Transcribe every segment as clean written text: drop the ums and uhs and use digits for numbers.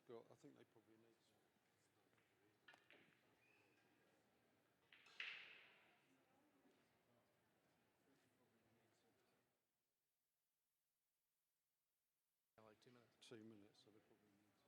got, I think they probably need some. Like 2 minutes. 2 minutes, so they probably need some.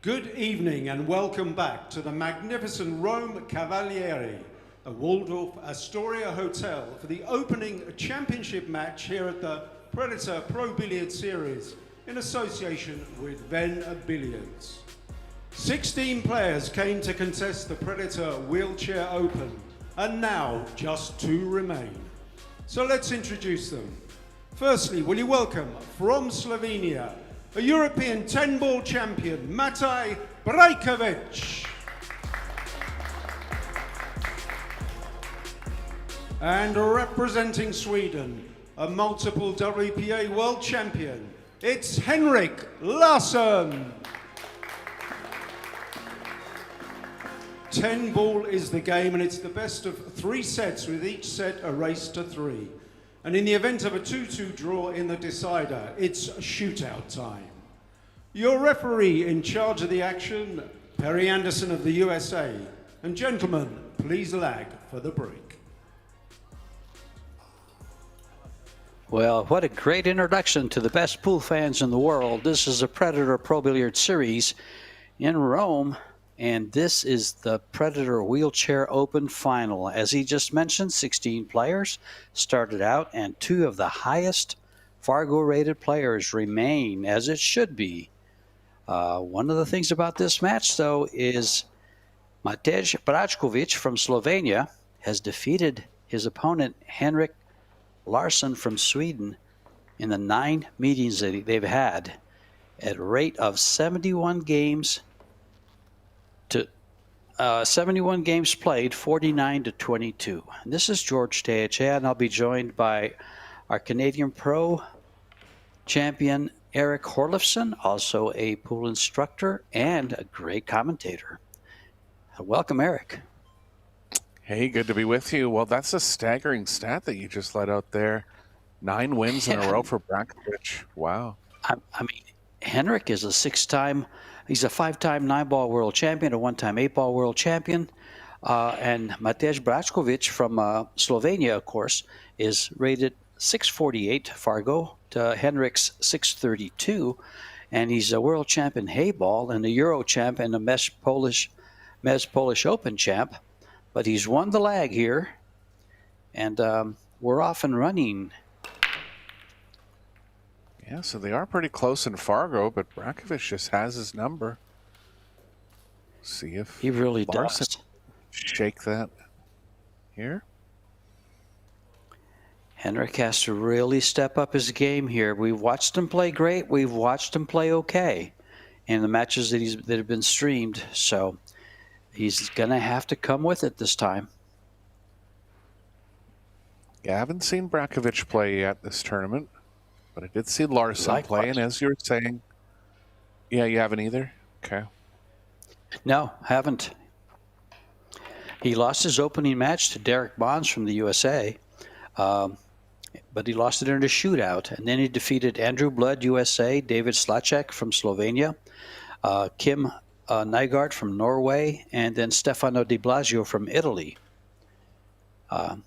Good evening and welcome back to the magnificent Rome Cavalieri, a Waldorf Astoria hotel for the opening championship match here at the Predator Pro Billiard Series in association with Venbilliards. 16 players came to contest the Predator Wheelchair Open, and now just 2 remain. So let's introduce them. Firstly, will you welcome from Slovenia, a European 10-ball champion, Matej Brajkovic. And representing Sweden, a multiple WPA world champion, it's Henrik Larsson. 10-ball is the game, and it's the best of 3 sets, with each set a race to 3. And in the event of a 2-2 draw in the decider, it's shootout time. Your referee in charge of the action, Perry Anderson of the USA. And gentlemen, please lag for the break. Well, what a great introduction to the best pool fans in the world. This is a Predator Pro Billiard Series in Rome, and this is the Predator Wheelchair Open Final. As he just mentioned, 16 players started out, and 2 of the highest Fargo-rated players remain, as it should be. One of the things about this match, though, is Matej Brajkovic from Slovenia has defeated his opponent, Henrik Larsson from Sweden, in the 9 meetings that they've had at a rate of 71 games to 71 games played, 49 to 22. And this is George Teacha, and I'll be joined by our Canadian Pro champion, Eric Horlifson, also a pool instructor and a great commentator. Welcome, Eric. Hey, good to be with you. Well, that's a staggering stat that you just let out there. 9 wins in a row for Brakovic. Wow. I mean, Henrik is he's a 5-time 9-ball world champion, a 1-time 8-ball world champion. And Matej Brakovic from Slovenia, of course, is rated 648 Fargo to Henrik's 632. And he's a world champ in Hayball and a Euro champ and a Mez Polish Open champ. But he's won the lag here. And we're off and running. Yeah, so they are pretty close in Fargo, but Brakovic just has his number. See if He really Larson does. shake that here. Henrik has to really step up his game here. We've watched him play great. We've watched him play okay in the matches that have been streamed. So he's going to have to come with it this time. Yeah, I haven't seen Brakovic play yet this tournament, but I did see Larson play, and as you were saying, yeah, you haven't either? Okay. No, haven't. He lost his opening match to Derek Bonds from the USA, but he lost it in a shootout. And then he defeated Andrew Blood, USA, David Slacek from Slovenia, Kim Nygaard from Norway, and then Stefano Di Blasio from Italy.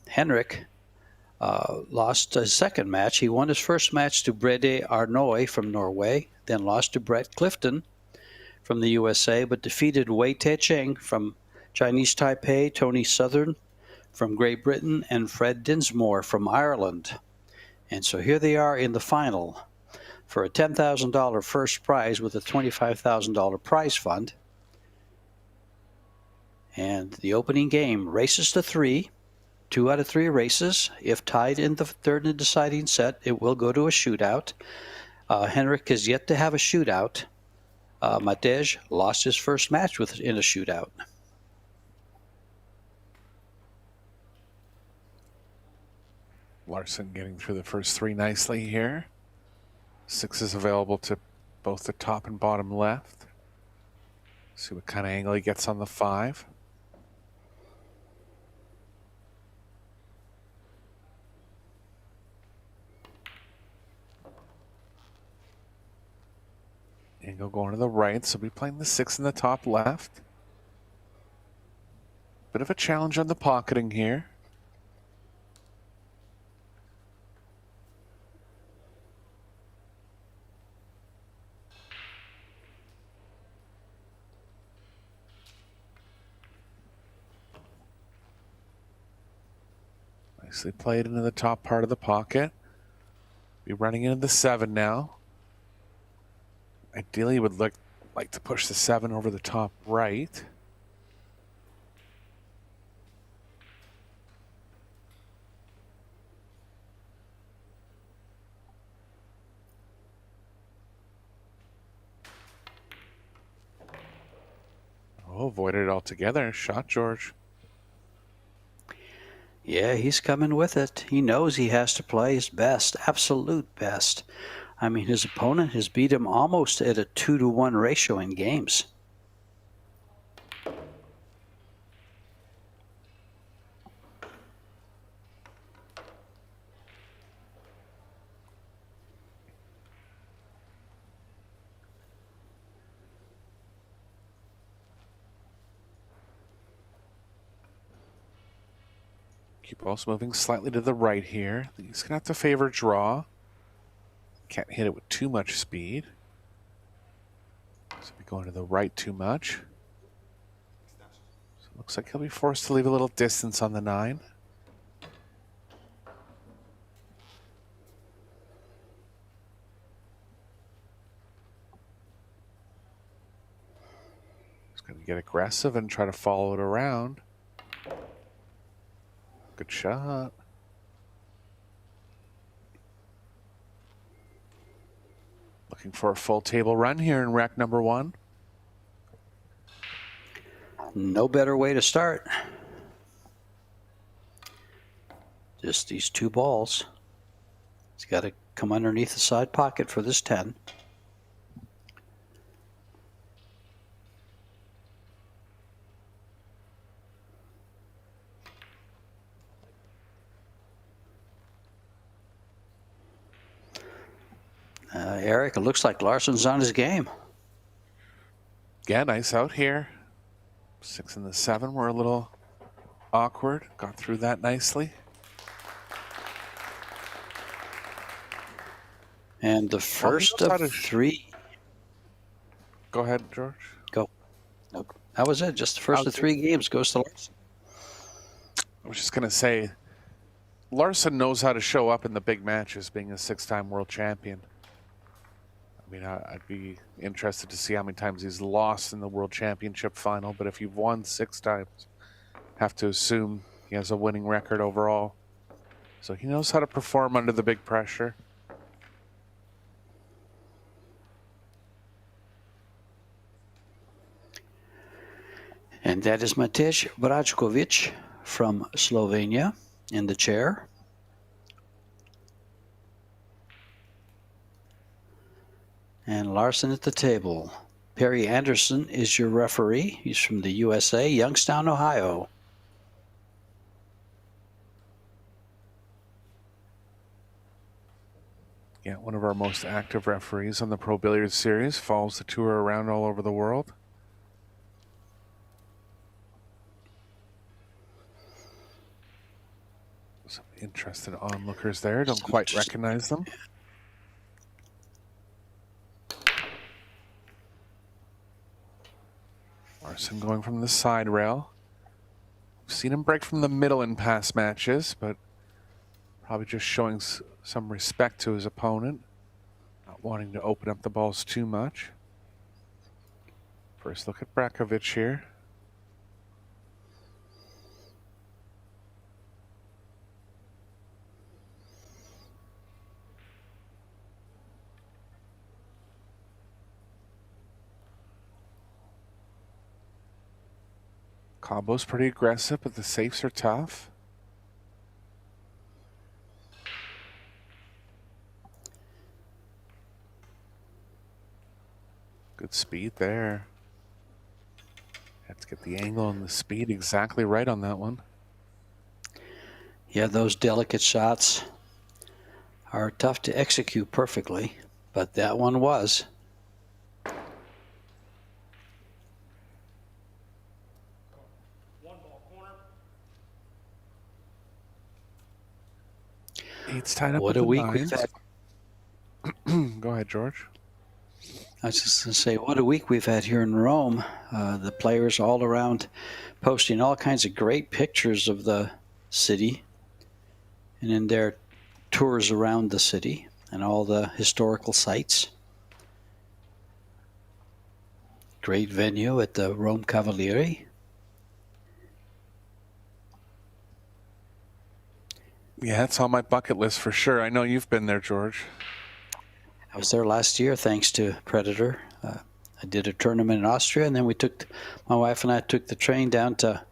Henrik lost his second match. He won his first match to Brede Arnoy from Norway, then lost to Brett Clifton from the USA, but defeated Wei Te-cheng from Chinese Taipei, Tony Southern from Great Britain, and Fred Dinsmore from Ireland. And so here they are in the final for a $10,000 first prize with a $25,000 prize fund. And the opening game, races to 3. 2 out of 3 races. If tied in the third and deciding set, it will go to a shootout. Henrik has yet to have a shootout. Matej lost his first match in a shootout. Larson getting through the first 3 nicely here. 6 is available to both the top and bottom left. See what kind of angle he gets on the 5. Angle going to the right, so we'll be playing the 6 in the top left. Bit of a challenge on the pocketing here. Nicely played into the top part of the pocket. Be running into the 7 now. Ideally, would like to push the 7 over the top right. Oh, avoided it altogether. Shot, George. Yeah, he's coming with it. He knows he has to play his best, absolute best. I mean, his opponent has beat him almost at a 2-to-1 ratio in games. Keep also moving slightly to the right here. He's going to have to favor draw. Can't hit it with too much speed. So be going to the right too much. So it looks like he'll be forced to leave a little distance on the 9. He's going to get aggressive and try to follow it around. Good shot. Looking for a full table run here in rack number 1. No better way to start. Just these 2 balls. He's got to come underneath the side pocket for this 10. It looks like Larsson's on his game. Yeah, nice out here. 6 and the 7 were a little awkward. Got through that nicely. And the first of 3. Go ahead, George. Go. Nope. That was it. Just the first of 3 games goes to Larsson. I was just going to say, Larsson knows how to show up in the big matches, being a 6-time world champion. I mean, I'd be interested to see how many times he's lost in the world championship final, but if you've won 6 times, have to assume he has a winning record overall. So he knows how to perform under the big pressure. And that is Matej Brajkovic from Slovenia in the chair. And Larsson at the table. Perry Anderson is your referee. He's from the USA, Youngstown, Ohio. Yeah, one of our most active referees on the Pro Billiards series. Follows the tour around all over the world. Some interested onlookers there. Don't quite recognize them. Larsson going from the side rail. We've seen him break from the middle in past matches, but probably just showing some respect to his opponent. Not wanting to open up the balls too much. First look at Brajkovic here. Combo's pretty aggressive, but the safes are tough. Good speed there. Have to get the angle and the speed exactly right on that one. Yeah, those delicate shots are tough to execute perfectly, but that one was. It's tied up What with a the week nines. we've had. Go ahead, George. I was just going to say, what a week we've had here in Rome. The players all around posting all kinds of great pictures of the city and in their tours around the city and all the historical sites. Great venue at the Rome Cavalieri. Yeah, it's on my bucket list for sure. I know you've been there, George. I was there last year thanks to Predator. I did a tournament in Austria, and then my wife and I took the train down to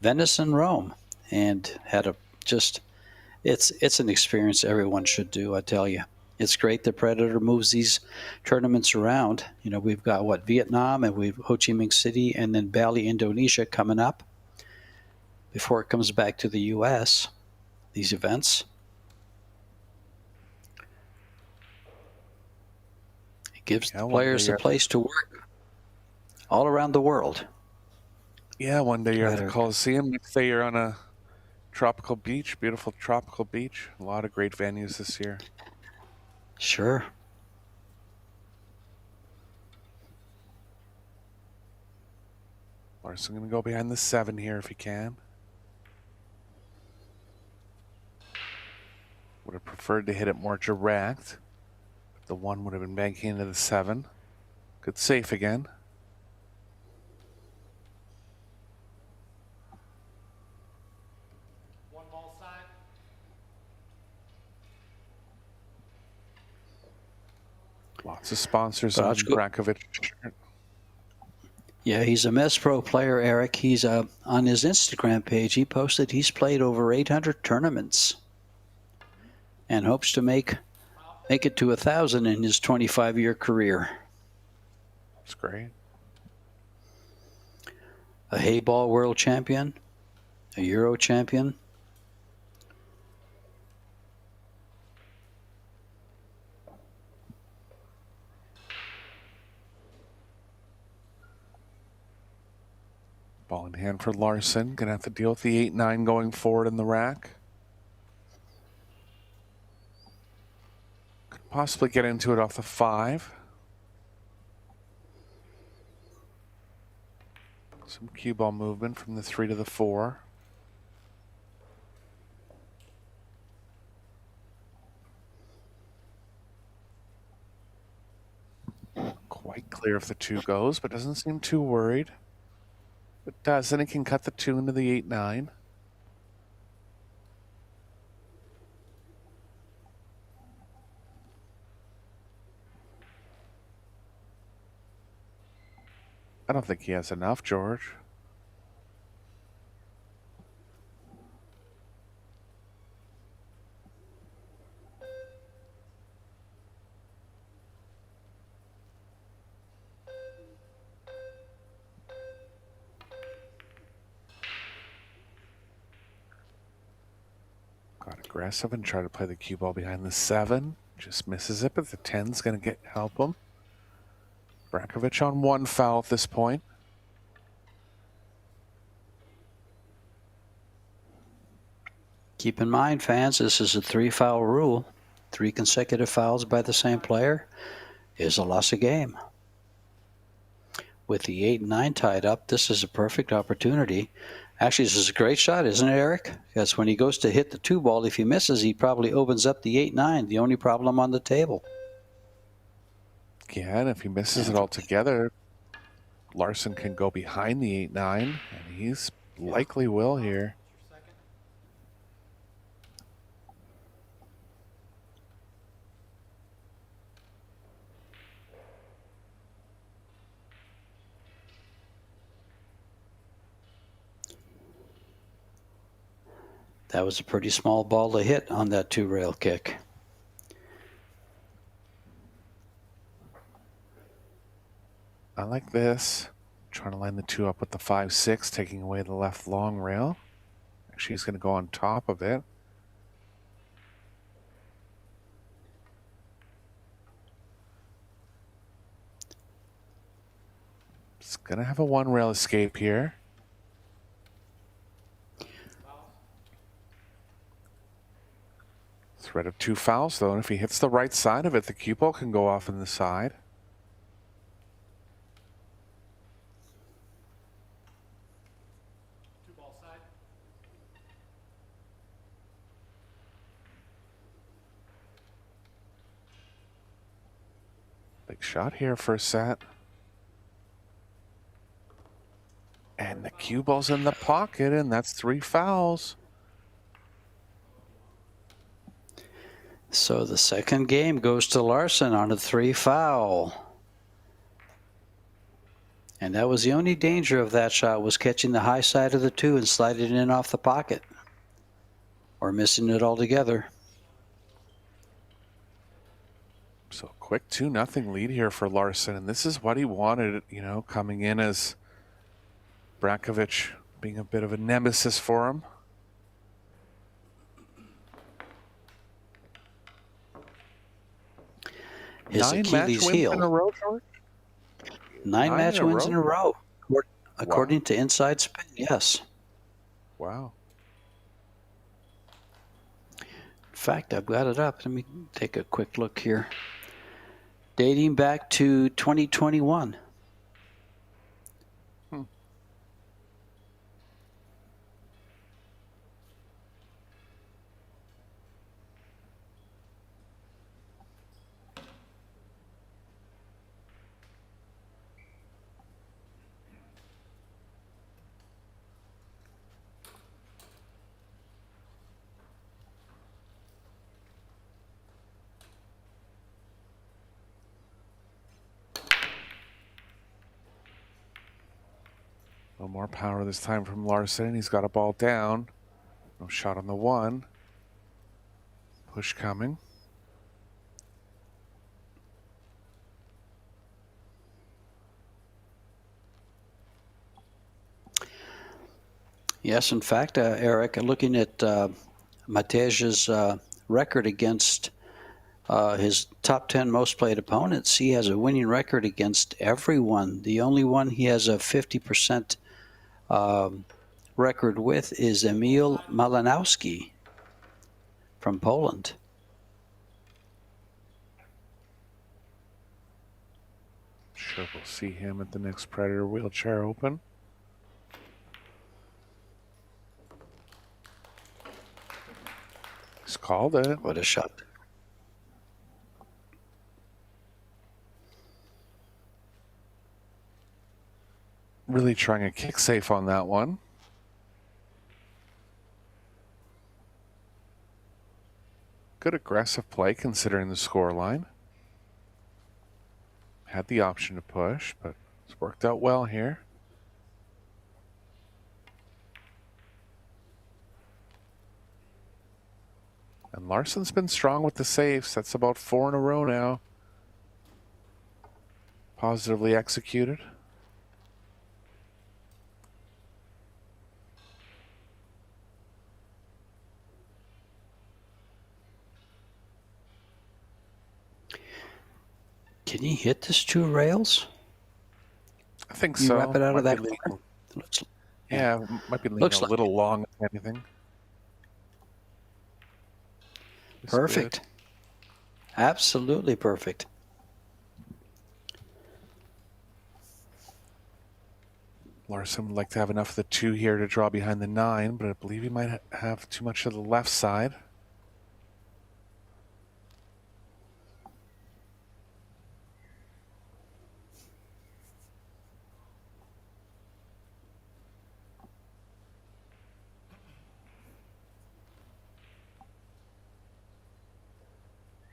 Venice and Rome and had it's an experience everyone should do, I tell you. It's great the Predator moves these tournaments around. You know, we've got Vietnam, and we've Ho Chi Minh City, and then Bali, Indonesia coming up before it comes back to the U.S., these events. It gives the players a place to work all around the world. Yeah, one day you're at the Coliseum, next day you're on a tropical beach, beautiful tropical beach. A lot of great venues this year. Sure. Larsson going to go behind the 7 here if he can. Would have preferred to hit it more direct. But the 1 would have been banking into the 7. Good safe again. One ball side. Lots of sponsors on Brajkovic. Yeah, he's a Mess Pro player, Eric. He's on his Instagram page. He posted he's played over 800 tournaments and hopes to make it to 1,000 in his 25-year career. That's great. A Hayball world champion, a Euro champion. Ball in hand for Larson. Gonna have to deal with the 8-9 going forward in the rack. Could possibly get into it off the 5. Some cue ball movement from the 3 to the 4. Quite clear if the 2 goes, but doesn't seem too worried. If it does, then he can cut the 2 into the 8-9. I don't think he has enough, George. Got aggressive and tried to play the cue ball behind the 7. Just misses it, but the 10's going to help him. Brakovic on 1 foul at this point. Keep in mind, fans, this is a 3-foul rule. 3 consecutive fouls by the same player is a loss of game. With the 8 and 9 tied up, this is a perfect opportunity. Actually, this is a great shot, isn't it, Eric? Because when he goes to hit the 2 ball, if he misses, he probably opens up the 8-9, the only problem on the table. Yeah, and if he misses it altogether, Larson can go behind the 8-9, and he's likely will here. That was a pretty small ball to hit on that 2-rail kick. I like this. Trying to line the 2 up with the 5-6, taking away the left long rail. Actually, he's going to go on top of it. It's going to have a 1-rail escape here. Threat of 2 fouls, though, and if he hits the right side of it, the cue ball can go off in the side. Big shot here for a set. And the cue ball's in the pocket, and that's 3 fouls. So the second game goes to Larson on a 3 foul. And that was the only danger of that shot, was catching the high side of the 2 and sliding it in off the pocket. Or missing it altogether. So quick 2-0 lead here for Larson, and this is what he wanted, you know, coming in as Brakovic being a bit of a nemesis for him. His 9 Achilles match heel. wins in a row, George? 9 match wins in a row, according to Inside Spin, yes. Wow. In fact, I've got it up. Let me take a quick look here. Dating back to 2021. A little more power this time from Larson. He's got a ball down. No shot on the 1. Push coming. Yes, in fact, Eric, looking at Matej's record against his top 10 most played opponents, he has a winning record against everyone. The only one he has a 50% record with is Emil Malinowski from Poland. Sure, we'll see him at the next Predator Wheelchair Open. He's called it. What a shot. Really trying to kick safe on that one. Good aggressive play considering the scoreline. Had the option to push, but it's worked out well here. And Larsson's been strong with the saves. That's about 4 in a row now. Positively executed. Can he hit this 2 rails? I think You so. wrap it out of Might that be corner? Yeah, might be leaning Looks a like little long, if anything. It's perfect. good. Absolutely perfect. Larsson would like to have enough of the 2 here to draw behind the 9, but I believe he might have too much of the left side.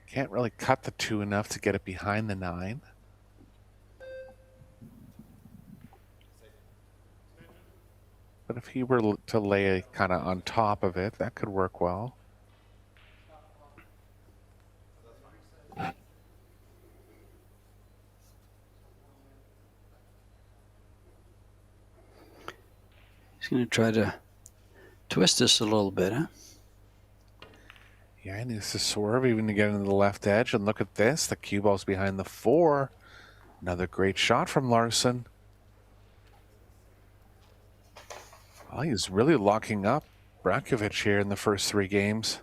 Can't really cut the 2 enough to get it behind the 9. But if he were to lay kind of on top of it, that could work well. He's going to try to twist this a little bit, huh? Yeah, he needs to swerve even to get into the left edge. And look at this. The cue ball's behind the 4. Another great shot from Larsson. Well, he's really locking up Brakovic here in the first 3 games.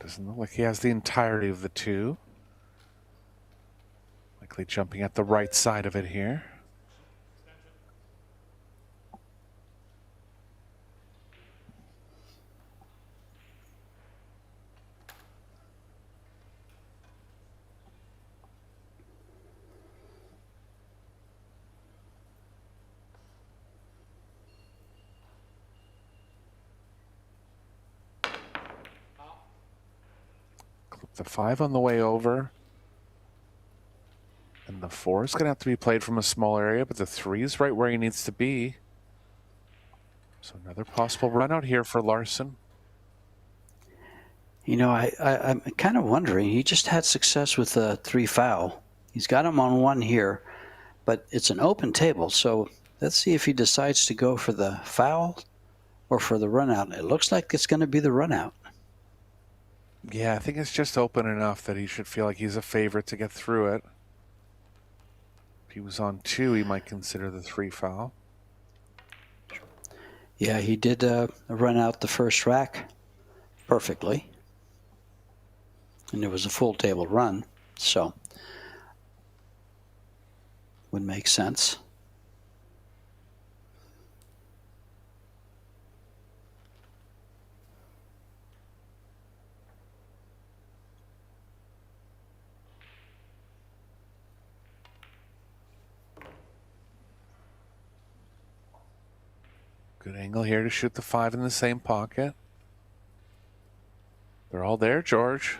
Doesn't look like he has the entirety of the 2. Likely jumping at the right side of it here. Clip the 5 on the way over. And the 4 is going to have to be played from a small area, but the 3 is right where he needs to be. So another possible run out here for Larsson. You know, I'm kind of wondering. He just had success with the 3 foul. He's got him on 1 here, but it's an open table. So let's see if he decides to go for the foul or for the run out. It looks like it's going to be the run out. Yeah, I think it's just open enough that he should feel like he's a favorite to get through it. If he was on 2, he might consider the 3 foul. Yeah, he did run out the first rack perfectly. And it was a full table run, so would make sense. Good angle here to shoot the 5 in the same pocket. They're all there, George.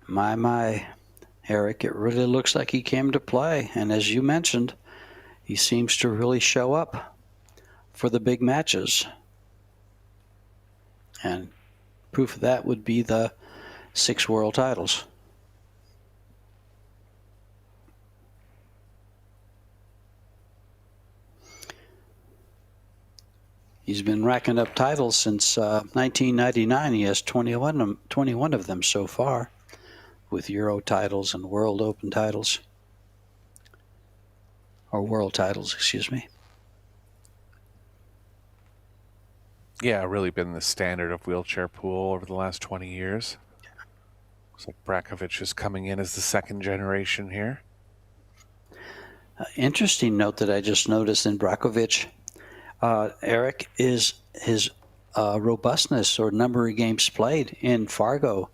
My, Eric, it really looks like he came to play. And as you mentioned, he seems to really show up for the big matches. And proof of that would be the 6 world titles. He's been racking up titles since 1999. He has 21 of them so far, with Euro titles and World Open titles. Or world titles, excuse me. Yeah, really been the standard of wheelchair pool over the last 20 years. Looks like Brakovic is coming in as the second generation here. Interesting note that I just noticed in Brakovic, Eric, is his robustness or number of games played in Fargo.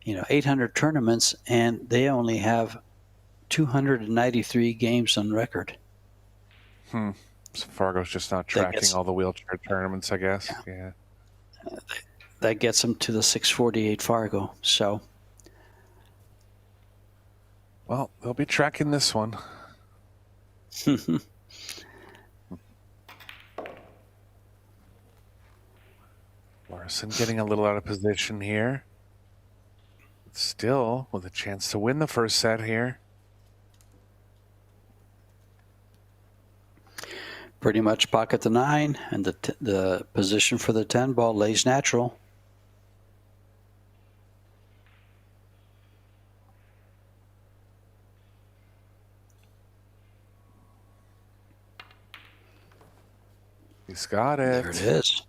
800 tournaments, and they only have 293 games on record. So Fargo's just not tracking all the wheelchair tournaments, I guess. Yeah. That gets him to the 648 Fargo. So, well, they'll be tracking this one. Larson getting a little out of position here. Still with a chance to win the first set here. Pretty much pocket the 9, and the position for the 10 ball lays natural. He's got it. There it is.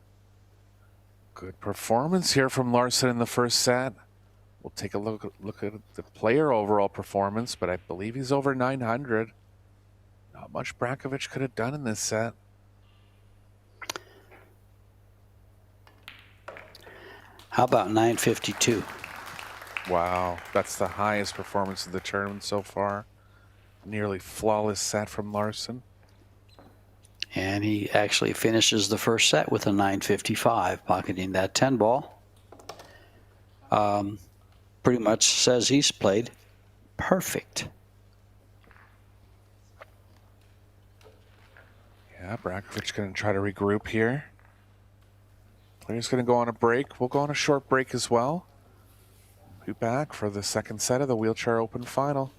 Good performance here from Larson in the first set. We'll take a look at the player overall performance, but I believe he's over 900. Not much Brakovic could have done in this set. How about 952? Wow, that's the highest performance of the tournament so far. Nearly flawless set from Larson. And he actually finishes the first set with a 955, pocketing that 10 ball. Pretty much says he's played perfect. Yeah, Brakovic going to try to regroup here. Player's going to go on a break. We'll go on a short break as well. Be back for the second set of the Wheelchair Open Final.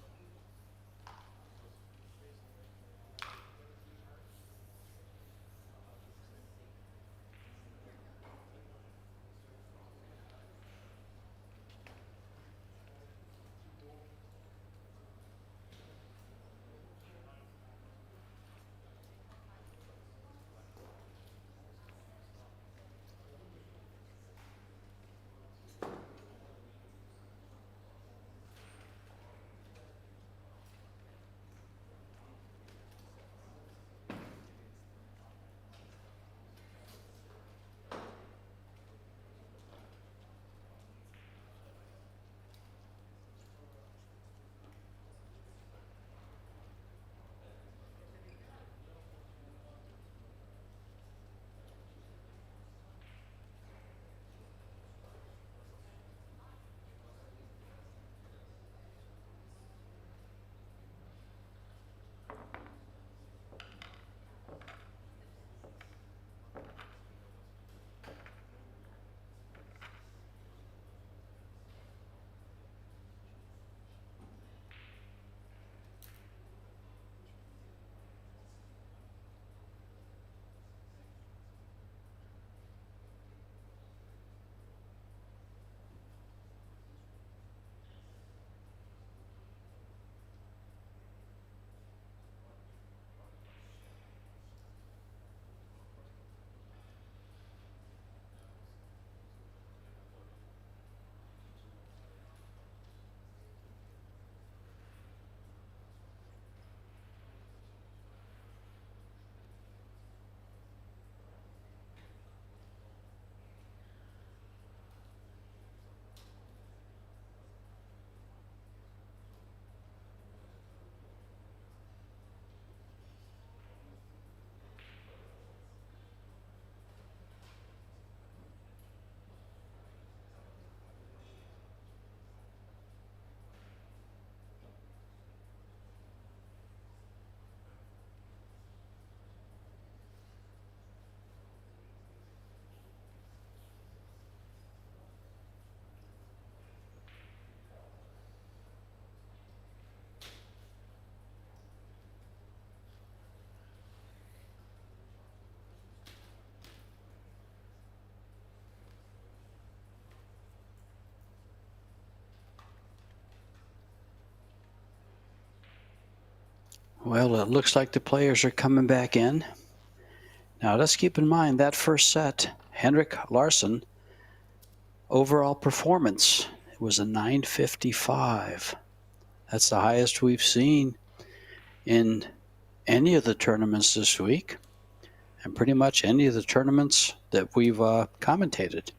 Well, it looks like the players are coming back in. Now, let's keep in mind that first set, Henrik Larsson, overall performance was a 955. That's the highest we've seen in any of the tournaments this week, and pretty much any of the tournaments that we've commentated.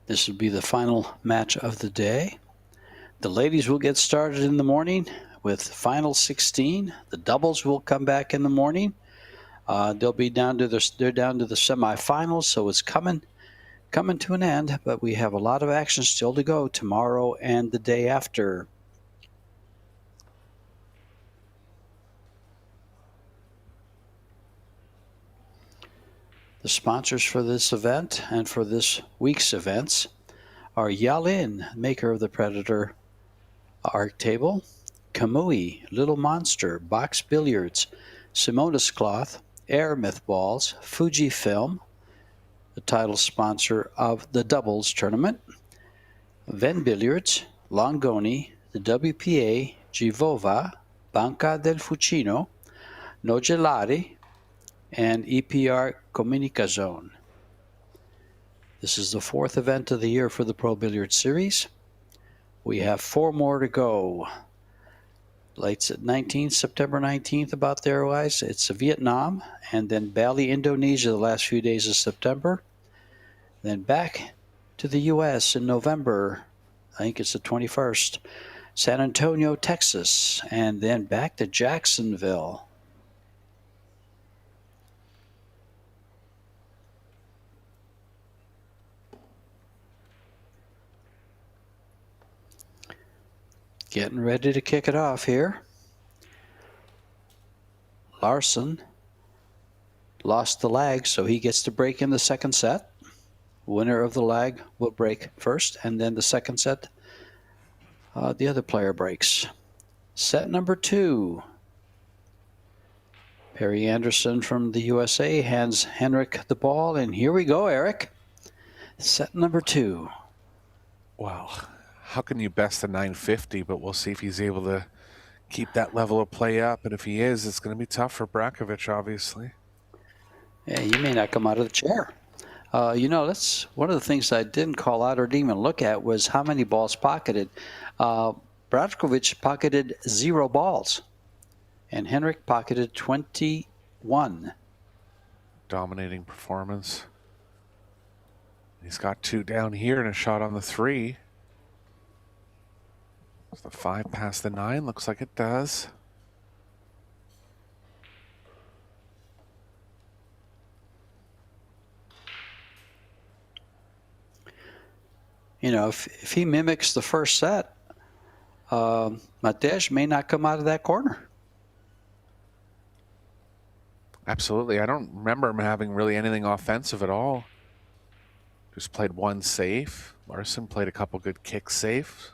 This will be the final match of the day. The ladies will get started in the morning with final 16. The doubles will come back in the morning. They're down to the semifinals, so it's coming to an end. But we have a lot of action still to go tomorrow and the day after. The sponsors for this event and for this week's events are Yalin, maker of the Predator Arc Table, Kamui, Little Monster, Box Billiards, Simonis Cloth, Aramith Balls, Fujifilm, the title sponsor of the doubles tournament, Venbilliards, Longoni, the WPA, Givova, Banca del Fucino, Noleggiare, and EPR Comunicazone. This is the fourth event of the year for the Pro Billiard Series. We have 4 more to go. Lights at 19th, September 19th, about there wise. It's Vietnam, and then Bali, Indonesia, the last few days of September. Then back to the U.S. in November. I think it's the 21st. San Antonio, Texas, and then back to Jacksonville. Getting ready to kick it off here. Larsson lost the lag, so he gets to break in the second set. Winner of the lag will break first, and then the second set, the other player breaks. Set number 2. Perry Anderson from the USA hands Henrik the ball, and here we go, Eric. Set number 2. Wow. How can you best a 950, but we'll see if he's able to keep that level of play up. And if he is, it's going to be tough for Brakovic, obviously. Yeah, he may not come out of the chair. That's one of the things I didn't call out or didn't even look at was how many balls pocketed. Brakovic pocketed 0 balls, and Henrik pocketed 21. Dominating performance. He's got 2 down here and a shot on the 3. Does the 5 pass the 9? Looks like it does. You know, if he mimics the first set, Matej may not come out of that corner. Absolutely. I don't remember him having really anything offensive at all. Just played 1 safe. Larsson played a couple good kick safes.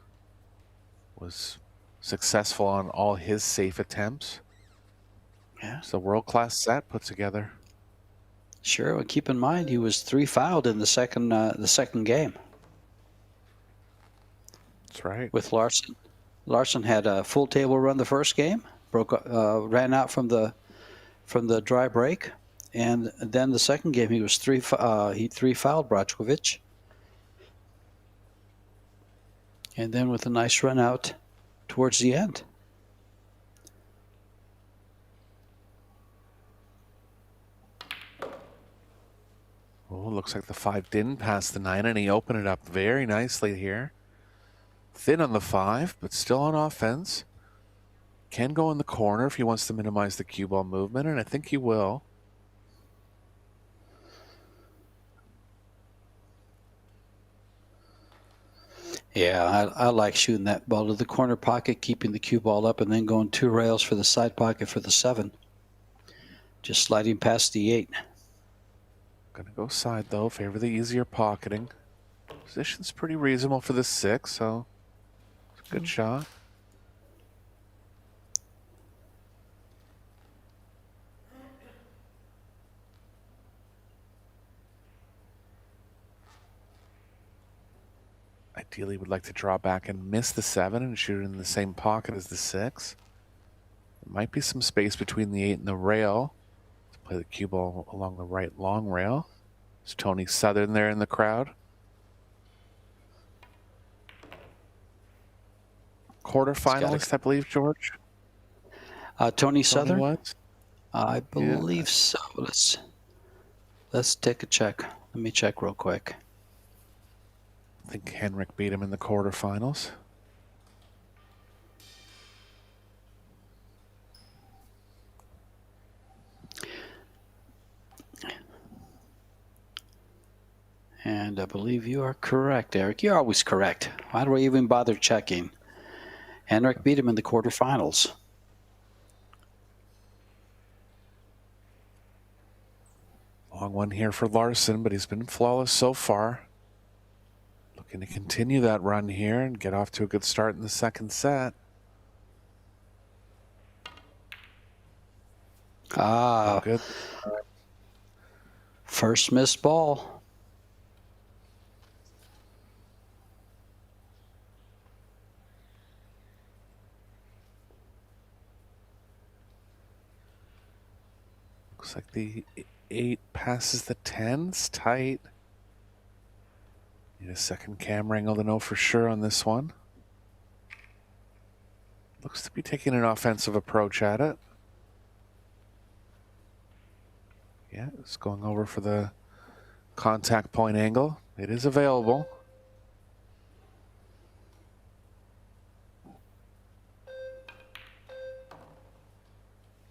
Was successful on all his safe attempts. Yeah. It's a world-class set put together. Sure. And keep in mind, he was 3 fouled in the second game. That's right. With Larsson. Larsson had a full table run the first game, ran out from the dry break, and then the second game he was 3 fouled Brakovic. And then with a nice run out towards the end. Oh, looks like the 5 didn't pass the 9, and he opened it up very nicely here. Thin on the 5, but still on offense. Can go in the corner if he wants to minimize the cue ball movement, and I think he will. Yeah, I like shooting that ball to the corner pocket, keeping the cue ball up, and then going 2 rails for the side pocket for the 7. Just sliding past the 8. Gonna go side though, favor the easier pocketing. Position's pretty reasonable for the 6, so it's a good shot. ideally would like to draw back and miss the 7 and shoot it in the same pocket as the 6. There might be some space between the 8 and the rail to play the cue ball along the right long rail. There's Tony Southern there in the crowd. Quarterfinalist, I believe, George. Tony Southern? Was? I believe so. Let's take a check. Let me check real quick. I think Henrik beat him in the quarterfinals. And I believe you are correct, Eric. You're always correct. Why do I even bother checking? Henrik beat him in the quarterfinals. Long one here for Larson, but he's been flawless so far. Looking to continue that run here and get off to a good start in the second set. Ah, good. First missed ball. Looks like the 8 passes the 10. It's tight. Need a second camera angle to know for sure on this one. Looks to be taking an offensive approach at it. Yeah, it's going over for the contact point angle. It is available.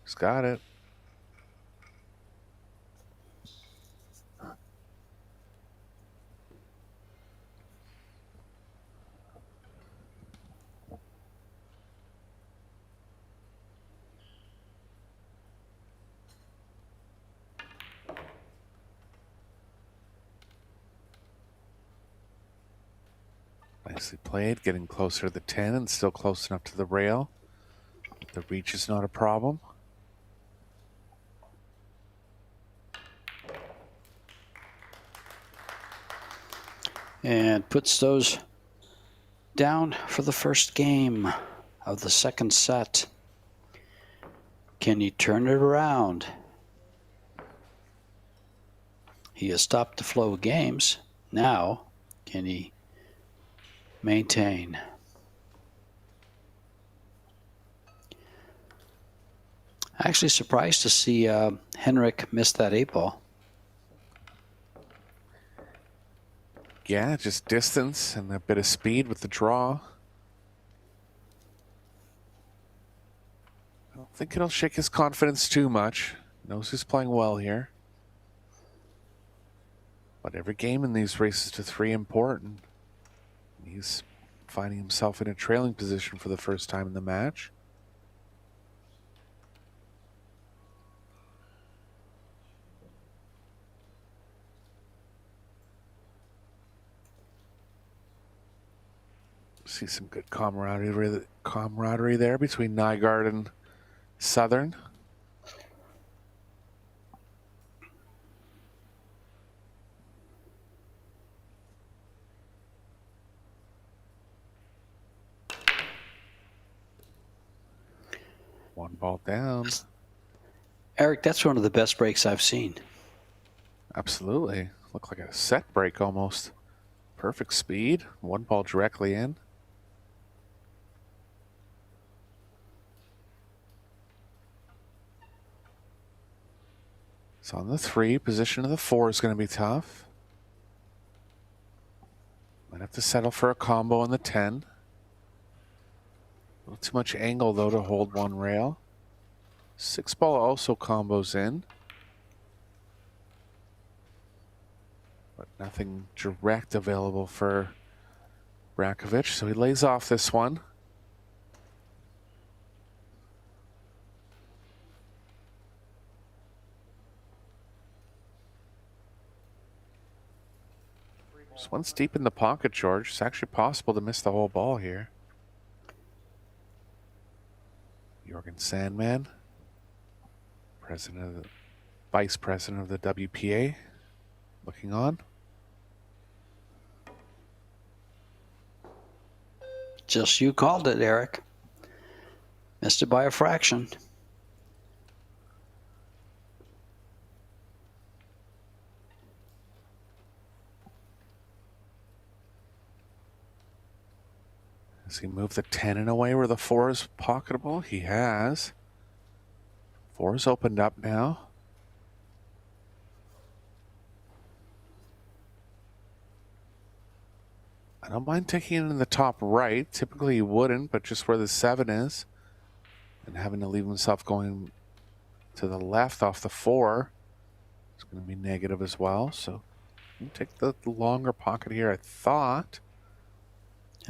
He's got it. Nicely played, getting closer to the 10 and still close enough to the rail. The reach is not a problem. And puts those down for the first game of the second set. Can he turn it around? He has stopped the flow of games. Now, can he maintain? Actually surprised to see Henrik miss that 8 ball. Yeah, just distance and a bit of speed with the draw. I don't think it'll shake his confidence too much. Knows he's playing well here. But every game in these races to 3 important. He's finding himself in a trailing position for the first time in the match. See some good camaraderie there between Nygaard and Southern. One ball down. Eric, that's one of the best breaks I've seen. Absolutely. Looked like a set break almost. Perfect speed. One ball directly in. It's on the 3. Position of the 4 is going to be tough. Might have to settle for a combo on the 10. A little too much angle, though, to hold one rail. 6 ball also combos in. But nothing direct available for Brakovic, so he lays off this one. This one's deep in the pocket, George. It's actually possible to miss the whole ball here. Jorgen Sandman, vice president of the WPA, looking on. Just you called it, Eric. Missed it by a fraction. Has he moved the 10 in a way where the 4 is pocketable? He has. 4 is opened up now. I don't mind taking it in the top right. Typically you wouldn't, but just where the 7 is. And having to leave himself going to the left off the 4 is going to be negative as well. So you take the longer pocket here, I thought.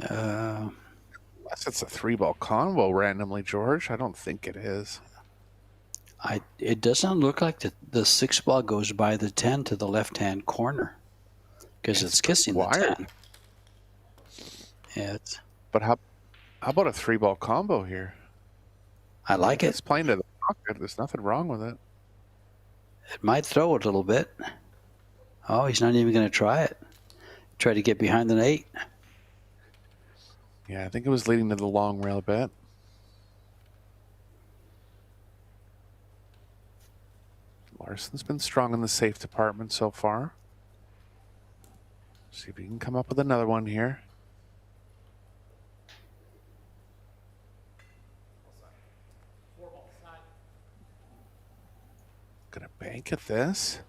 Unless it's a 3-ball combo randomly, George. I don't think it is. It doesn't look like the 6-ball goes by the 10 to the left-hand corner because it's kissing the 10. Yeah, but how about a 3-ball combo here? I like it. It's playing to the pocket. There's nothing wrong with it. It might throw it a little bit. Oh, he's not even going to try it. Try to get behind an 8. Yeah, I think it was leading to the long rail a bit. Larson's been strong in the safe department so far. See if he can come up with another one here. Gonna bank at this.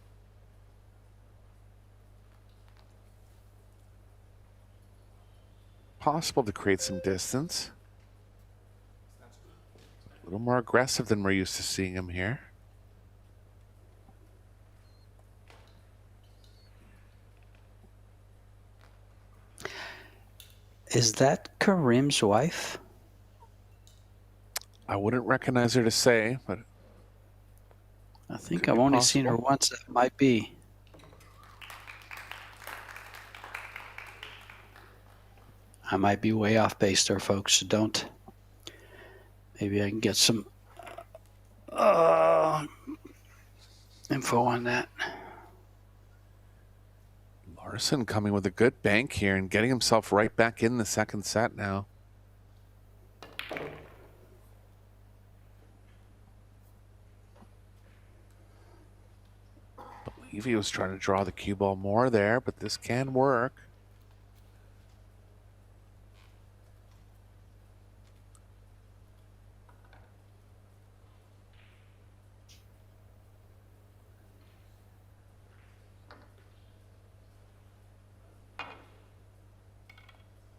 Possible to create some distance. A little more aggressive than we're used to seeing him here. Is that Karim's wife? I wouldn't recognize her to say, but I think I've only seen her once. That might be. I might be way off base there, folks. So don't. Maybe I can get some info on that. Larson coming with a good bank here and getting himself right back in the second set now. I believe he was trying to draw the cue ball more there, but this can work.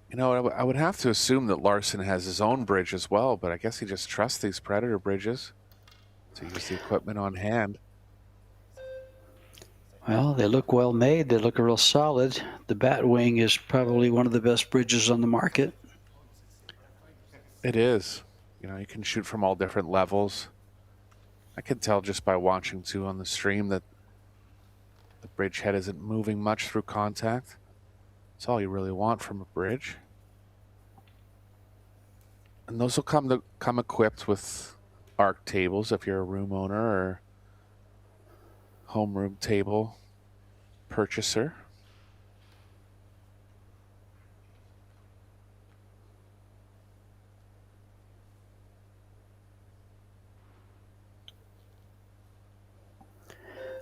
You know, I would have to assume that Larson has his own bridge as well, but I guess he just trusts these Predator bridges to use the equipment on hand. Well, they look well made. They look real solid. The Batwing is probably one of the best bridges on the market. It is. You know, you can shoot from all different levels. I can tell just by watching too on the stream that the bridge head isn't moving much through contact. That's all you really want from a bridge. And those will come equipped with arc tables if you're a room owner or homeroom table purchaser.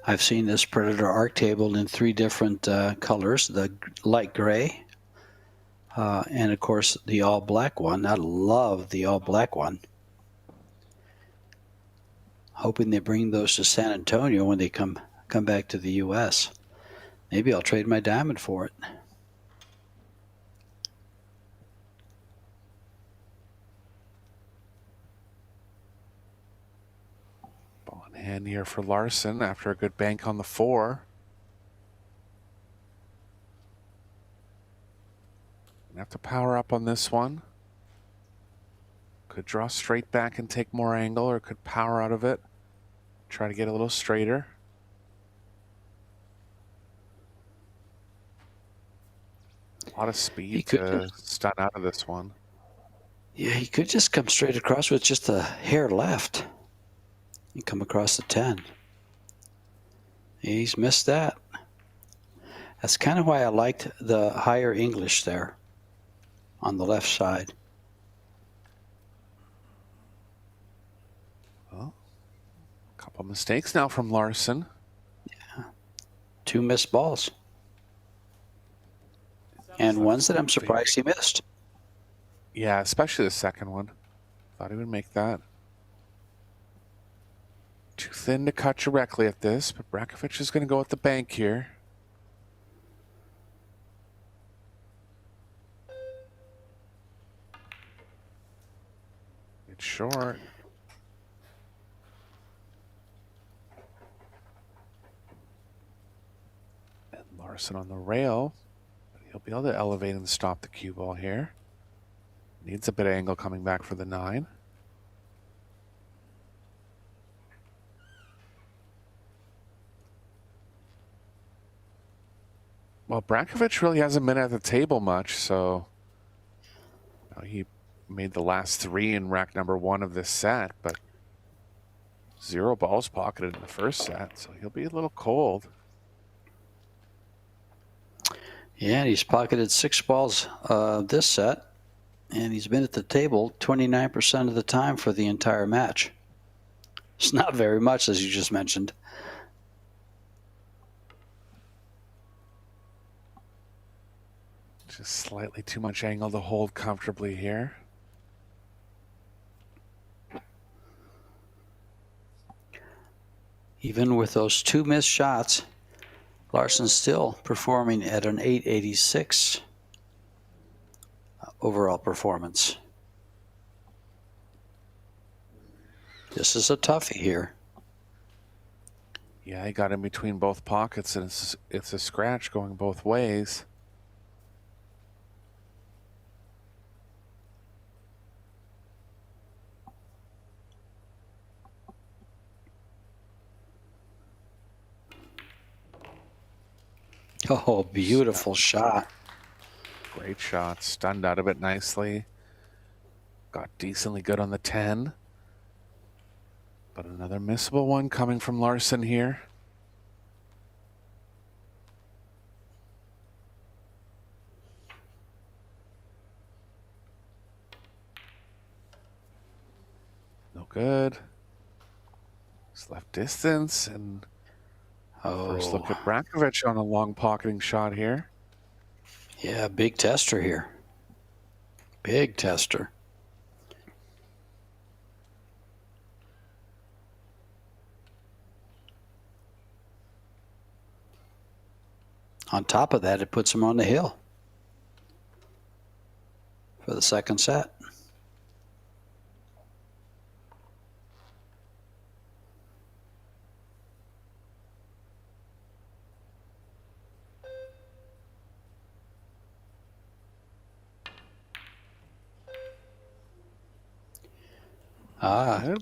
I've seen this Predator arc table in 3 different colors, the light gray, and of course the all black one. I love the all black one. Hoping they bring those to San Antonio when they come back to the US. Maybe I'll trade my diamond for it. Ball in hand here for Larson after a good bank on the 4. Gonna have to power up on this one. Could draw straight back and take more angle, or could power out of it. Try to get a little straighter. A lot of speed to stun out of this one. Yeah, he could just come straight across with just a hair left and come across the 10. He's missed that. That's kind of why I liked the higher English there on the left side. Well, a couple mistakes now from Larson. 2 missed balls. And ones that I'm surprised he missed. Yeah, especially the second one. Thought he would make that. Too thin to cut directly at this, but Brakovic is going to go at the bank here. It's short. And Larson on the rail. He'll be able to elevate and stop the cue ball here. Needs a bit of angle coming back for the 9. Well, Brakovic really hasn't been at the table much, so he made the last 3 in rack number 1 of this set, but 0 balls pocketed in the first set, so he'll be a little cold. Yeah, and he's pocketed 6 balls this set, and he's been at the table 29% of the time for the entire match. It's not very much, as you just mentioned. Just slightly too much angle to hold comfortably here. Even with those 2 missed shots, Larson's still performing at an 886 overall performance. This is a toughie here. Yeah, he got in between both pockets, and it's a scratch going both ways. Oh, beautiful shot. Great shot. Stunned out of it nicely. Got decently good on the 10. But another missable one coming from Larson here. No good. Just left distance, and first look at Brakovic on a long pocketing shot here. Yeah, big tester here. Big tester. On top of that, it puts him on the hill for the second set.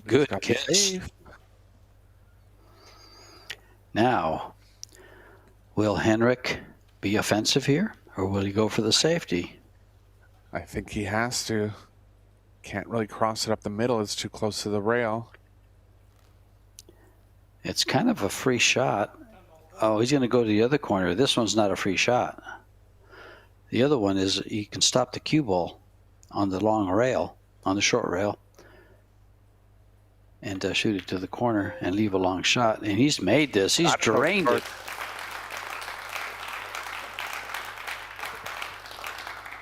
Good catch. Now, will Henrik be offensive here, or will he go for the safety? I think he has to. Can't really cross it up the middle. It's too close to the rail. It's kind of a free shot. Oh, he's going to go to the other corner. This one's not a free shot. The other one is you can stop the cue ball on the long rail, on the short rail, and shoot it to the corner and leave a long shot. And he's made this. He's drained it.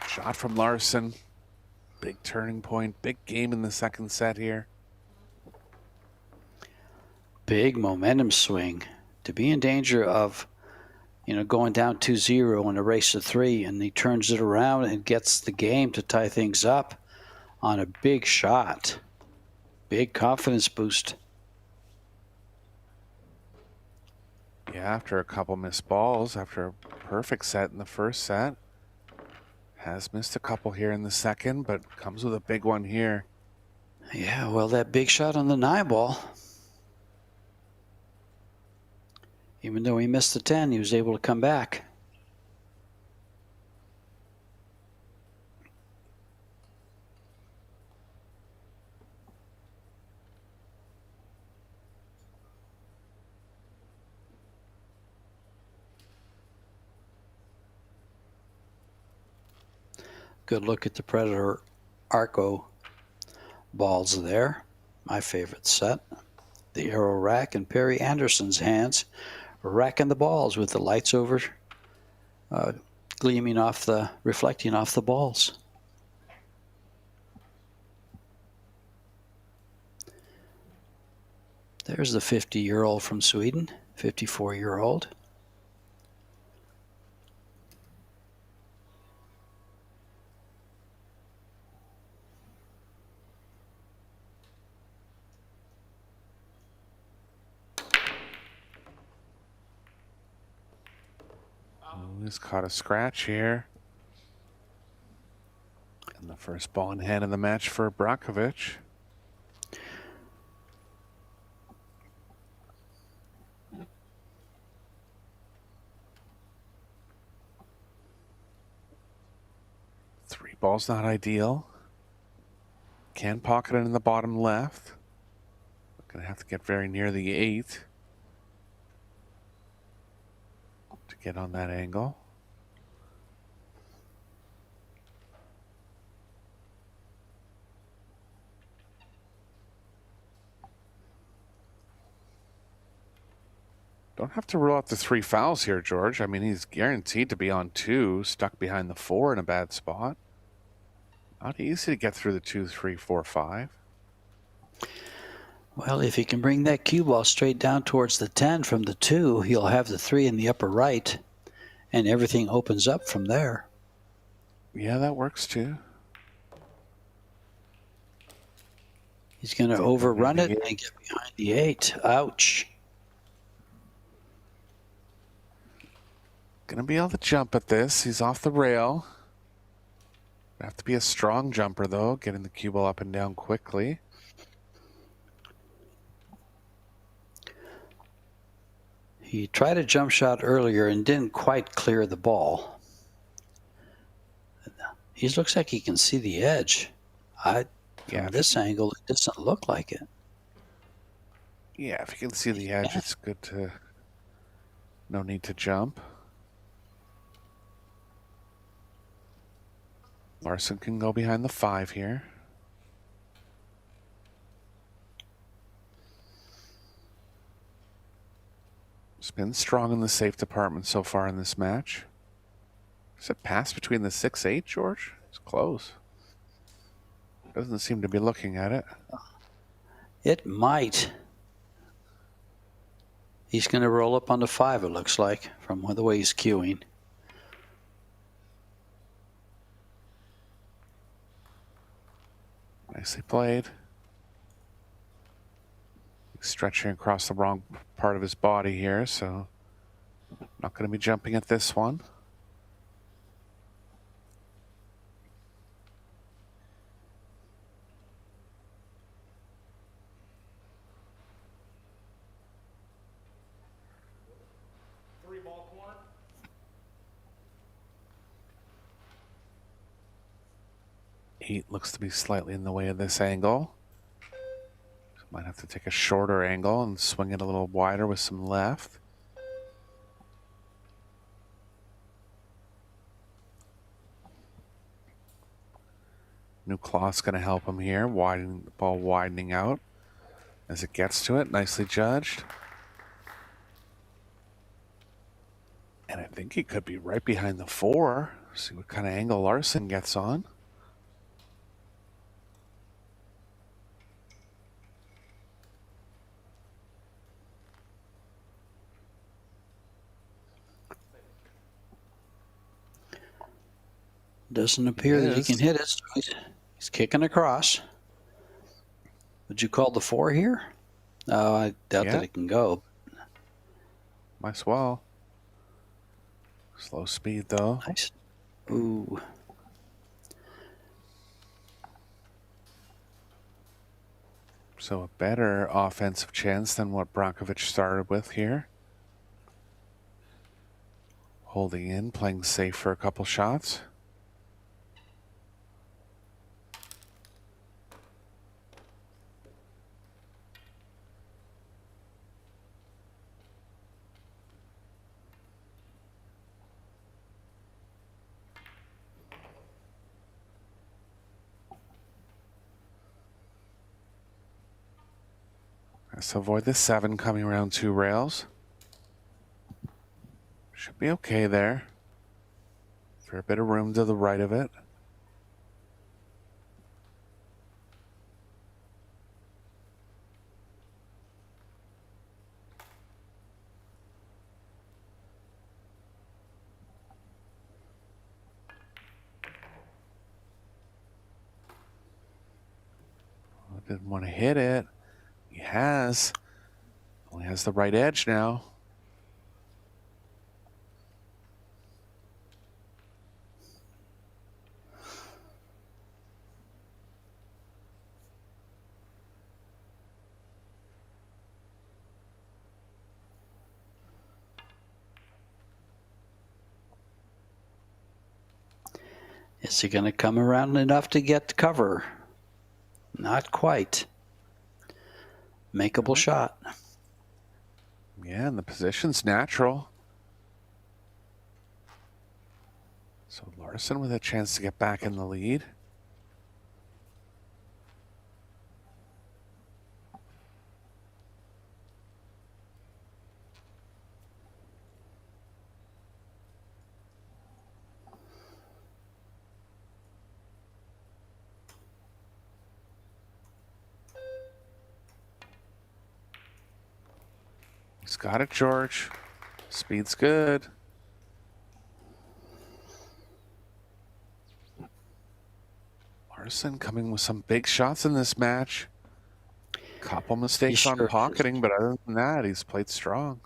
Shot from Larson. Big turning point. Big game in the second set here. Big momentum swing. To be in danger of, going down 2-0 in a race of 3, and he turns it around and gets the game to tie things up on a big shot. Big confidence boost. Yeah, after a couple missed balls, after a perfect set in the first set. Has missed a couple here in the second, but comes with a big one here. Yeah, well, that big shot on the 9 ball. Even though he missed the 10, he was able to come back. Good look at the Predator Arco balls there. My favorite set. The AeroRack and Perry Anderson's hands racking the balls with the lights over, reflecting off the balls. There's the 50-year-old from Sweden, 54-year-old. He's caught a scratch here. And the first ball in hand of the match for Brakovic. Three balls not ideal. Can pocket it in the bottom left. Gonna have to get very near the 8 to get on that angle. Don't have to rule out the 3 fouls here, George. I mean, he's guaranteed to be on 2, stuck behind the 4 in a bad spot. Not easy to get through the 2, 3, 4, 5. Well, if he can bring that cue ball straight down towards the 10 from the 2, he'll have the 3 in the upper right, and everything opens up from there. Yeah, that works too. He's going to overrun it and get behind the 8. Ouch. Gonna be able to jump at this. He's off the rail. Have to be a strong jumper, though, getting the cue ball up and down quickly. He tried a jump shot earlier and didn't quite clear the ball. He looks like he can see the edge. From this angle, it doesn't look like it. Yeah, if you can see the edge, it's good to... No need to jump. Larson can go behind the 5 here. It's been strong in the safe department so far in this match. Is it pass between the 6-8, George? It's close. Doesn't seem to be looking at it. It might. He's going to roll up on the 5, it looks like, from the way he's cueing. Nicely played. He's stretching across the wrong part of his body here, so not going to be jumping at this one. Eight looks to be slightly in the way of this angle. Might have to take a shorter angle and swing it a little wider with some left. New cloth's going to help him here, the ball widening out as it gets to it. Nicely judged. And I think he could be right behind the 4. See what kind of angle Larson gets on. Doesn't appear that he can hit it. So he's kicking across. Would you call the 4 here? Oh, I doubt that it can go. Might as well. Slow speed, though. Nice. Ooh. So a better offensive chance than what Brakovic started with here. Holding in, playing safe for a couple shots. Has to avoid the 7 coming around 2 rails. Should be okay there. For a bit of room to the right of it. Didn't want to hit it. He has. Only has the right edge now. Is he going to come around enough to get cover? Not quite. Makeable shot. Yeah, and the position's natural. So Larson with a chance to get back in the lead. He's got it, George. Speed's good. Larson coming with some big shots in this match. Couple mistakes on pocketing, but other than that, he's played strong.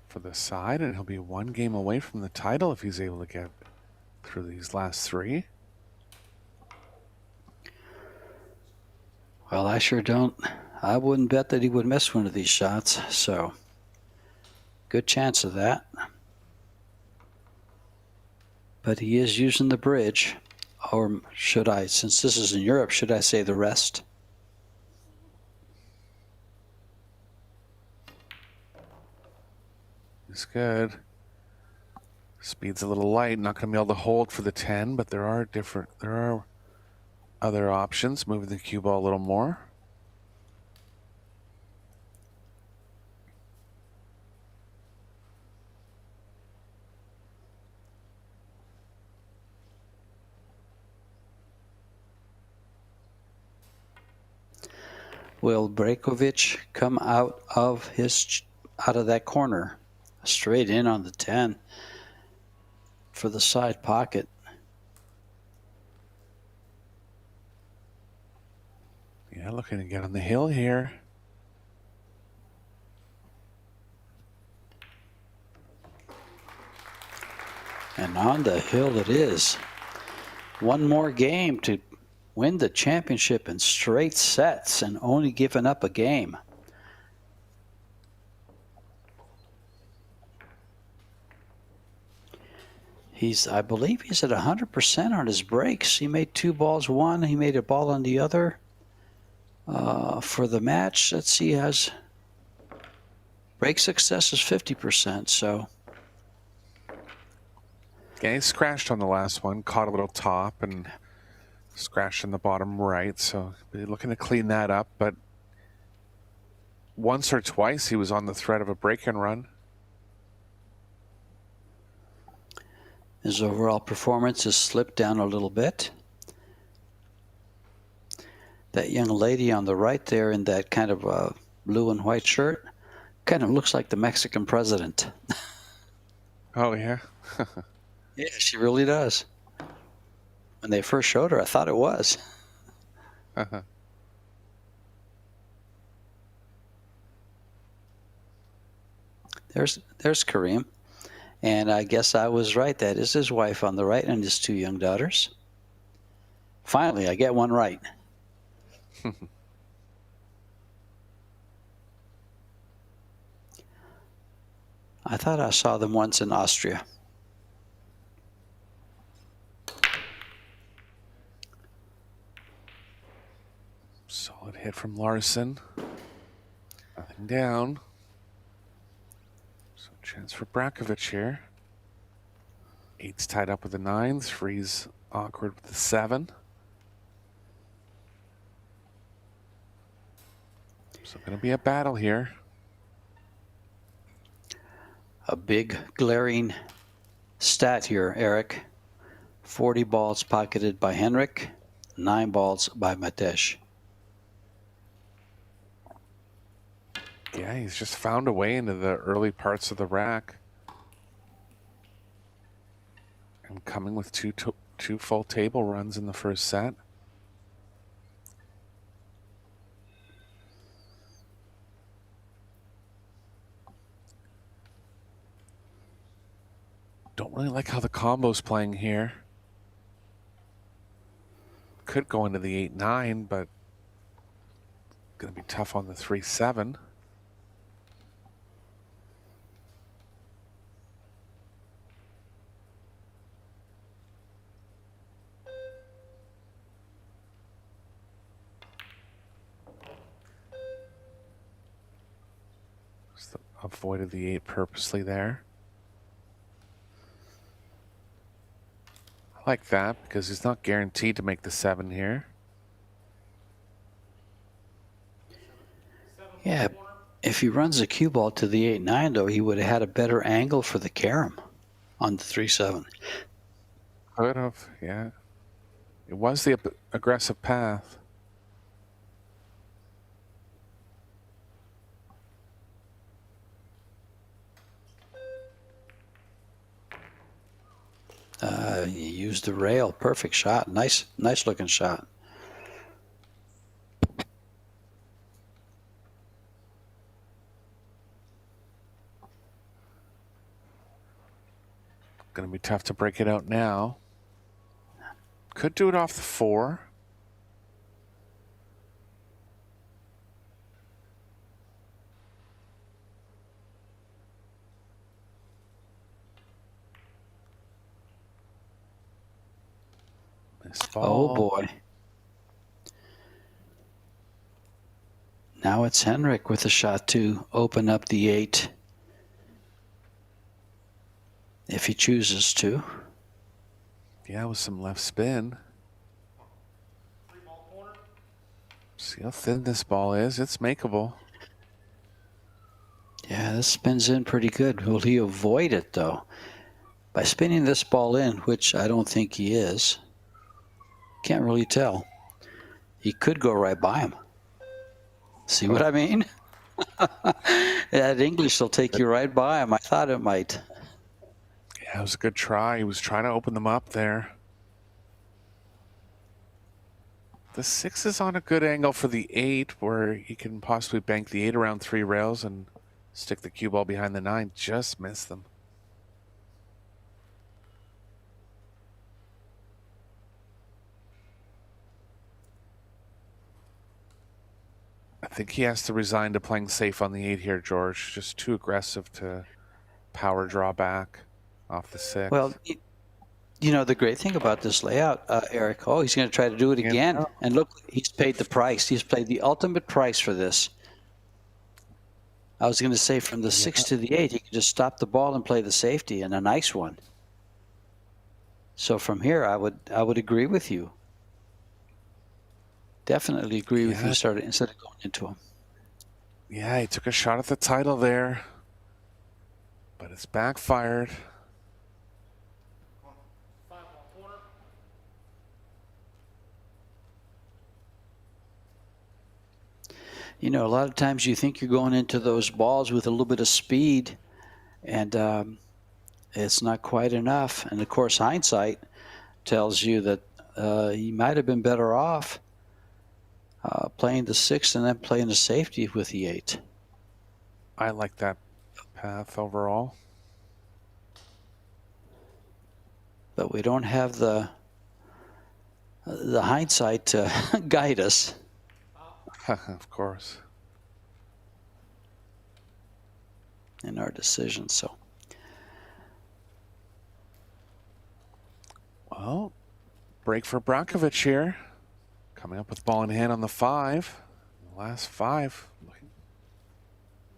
For the side, and he'll be 1 game away from the title if he's able to get through these last 3. Well, I wouldn't bet that he would miss one of these shots, so good chance of that. But he is using the bridge, or should I, since this is in Europe, should I say the rest? It's good. Speed's a little light, not going to be able to hold for the 10, but there are other options, moving the cue ball a little more. Will Brekovic come out of that corner? Straight in on the 10 for the side pocket. Yeah, looking to get on the hill here. And on the hill it is. One more game to win the championship in straight sets and only giving up a game. I believe he's at 100% on his breaks. He made 2 balls, 1. He made a ball on the other. For the match, let's see, he has break success is 50%, so. Yeah, he scratched on the last one, caught a little top and scratched in the bottom right, so be looking to clean that up, but once or twice he was on the threat of a break and run. His overall performance has slipped down a little bit. That young lady on the right there in that kind of blue and white shirt kind of looks like the Mexican president. Oh, yeah? Yeah, she really does. When they first showed her, I thought it was. There's Kareem. And I guess I was right. That is his wife on the right and his 2 young daughters. Finally, I get one right. I thought I saw them once in Austria. Solid hit from Larson. Nothing down. So chance for Brakovic here. 8's tied up with the 9. 3's awkward with the 7. So going to be a battle here. A big glaring stat here, Eric. 40 balls pocketed by Henrik, 9 balls by Matesh. Yeah, he's just found a way into the early parts of the rack. And coming with two full table runs in the first set. Don't really like how the combo's playing here. Could go into the 8-9, but gonna be tough on the 3-7. Avoided the 8 purposely there. I like that because he's not guaranteed to make the 7 here. Yeah, if he runs the cue ball to the 8-9, though, he would have had a better angle for the carom on the 3-7. Could have, yeah. It was the aggressive path. He used the rail. Perfect shot. Nice looking shot. Going to be tough to break it out now. Could do it off the 4. Oh boy. Now it's Henrik with a shot to open up the 8. If he chooses to. Yeah, with some left spin. See how thin this ball is. It's makeable. Yeah, this spins in pretty good. Will he avoid it, though? By spinning this ball in, which I don't think he is. Can't really tell. He could go right by him. See what I mean? That English will take you right by him. I thought it might. Yeah, it was a good try. He was trying to open them up there. The 6 is on a good angle for the 8, where he can possibly bank the 8 around 3 rails and stick the cue ball behind the 9. Just missed them. I think he has to resign to playing safe on the 8 here, George. Just too aggressive to power draw back off the 6. Well, you know, the great thing about this layout, Eric, he's going to try to do it again. And look, he's paid the price. He's paid the ultimate price for this. I was going to say from the 6 to the 8, he could just stop the ball and play the safety, and a nice one. So from here, I would agree with you. Definitely agree with you instead of going into him. Yeah, he took a shot at the title there, but it's backfired. You know, a lot of times you think you're going into those balls with a little bit of speed, and it's not quite enough. And of course, hindsight tells you that he might have been better off playing the 6 and then playing the safety with the 8. I like that path overall. But we don't have the the hindsight to guide us Of course. in our decisions. So, Well, break for Brankovic here. Coming up with ball in hand on the 5. The last 5. Looking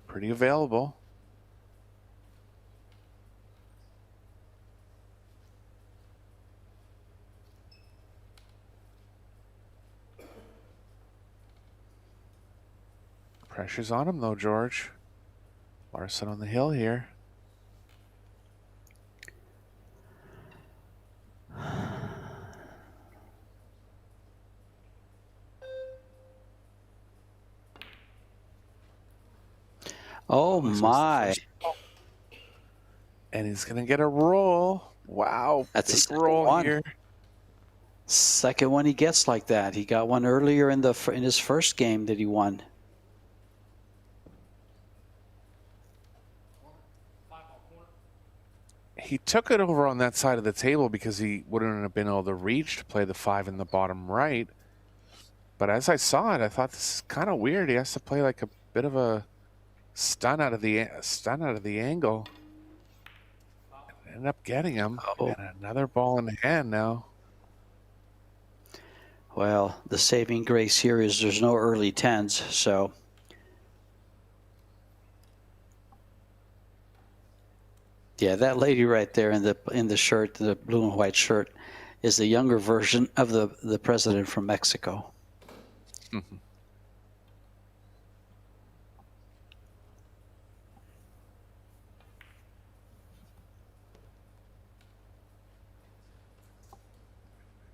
pretty available. Pressure's on him though, George. Larson on the hill here. oh This was the my, first ball. And he's going to get a roll. Wow. That's a big second roll one. here. second one he gets like that. He got one earlier in his first game that he won. He took it over on that side of the table because he wouldn't have been able to reach to play the 5 in the bottom right. But as I saw it, I thought this is kind of weird. He has to play like a bit of a stun out of the angle. Ended up getting him. Oh. And another ball in hand now. Well, the saving grace here is there's no early 10s, so yeah, that lady right there in the shirt, the blue and white shirt, is the younger version of the president from Mexico. Mm-hmm.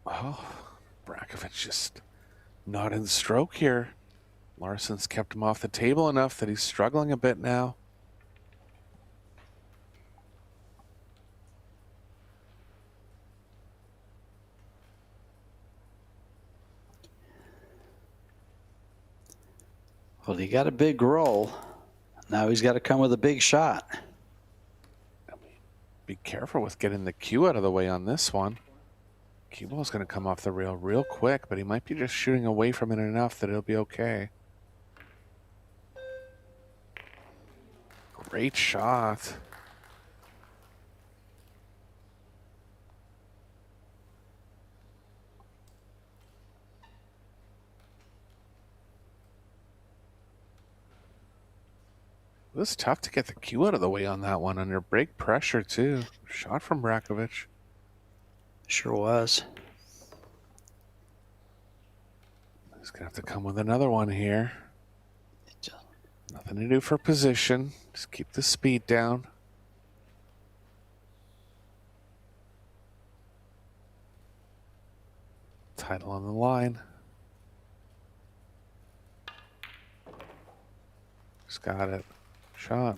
Well, Brankovic just not in stroke here. Larson's kept him off the table enough that he's struggling a bit now. Well, he got a big roll. Now he's got to come with a big shot. Be careful with getting the cue out of the way on this one. Cue ball's going to come off the rail real quick, but he might be just shooting away from it enough that it'll be okay. Great shot. It was tough to get the cue out of the way on that one under break pressure too. Shot from Brankovic. Sure was. He's going to have to come with another one here. Nothing to do for position. Just keep the speed down. Title on the line. Just got it. Shot.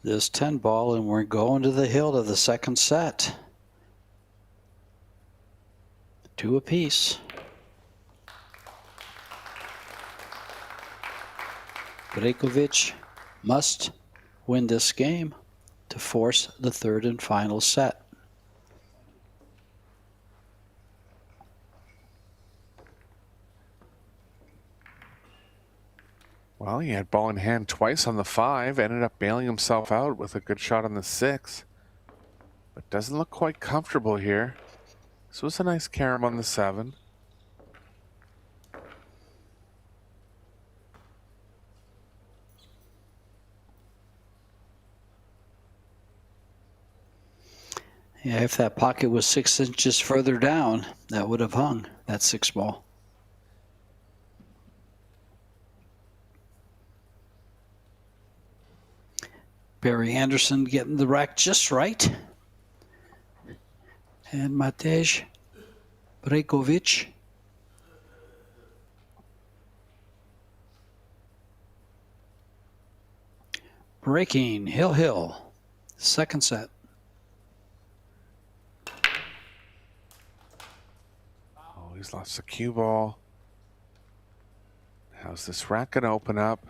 This 10 ball, and we're going to the hill to the second set. 2 apiece. Brankovic must win this game to force the third and final set. Well, he had ball in hand twice on the 5, ended up bailing himself out with a good shot on the 6. But doesn't look quite comfortable here. This was a nice carom on the 7. Yeah, if that pocket was 6 inches further down, that would have hung, that 6 ball. Barry Anderson getting the rack just right. And Matej Brankovic. Breaking, Hill, second set. Oh, he's lost the cue ball. How's this rack gonna open up?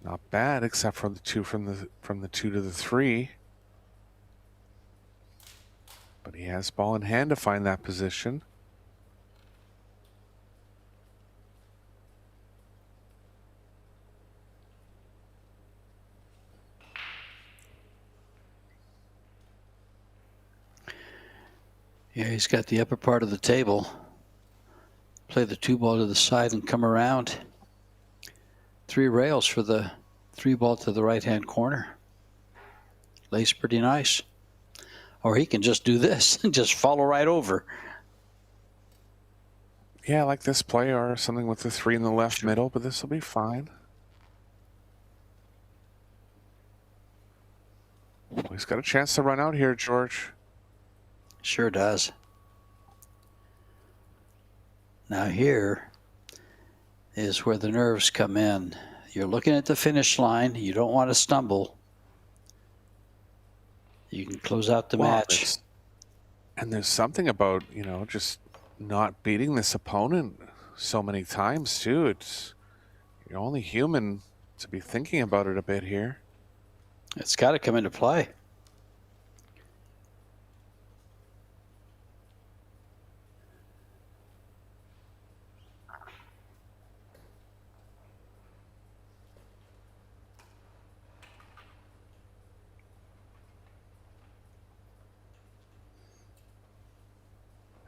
Not bad, except for the two from the 2 to the 3. But he has ball in hand to find that position. Yeah, he's got the upper part of the table. Play the 2 ball to the side and come around. 3 rails for the 3 ball to the right-hand corner. Lays pretty nice. Or he can just do this and just follow right over. Yeah, I like this play, or something with the 3 in the left middle, but this will be fine. Well, he's got a chance to run out here, George. Sure does. Now here is where the nerves come in. You're looking at the finish line. You don't want to stumble. You can close out the match. And there's something about, you know, just not beating this opponent so many times, too. You're only human to be thinking about it a bit here. It's got to come into play.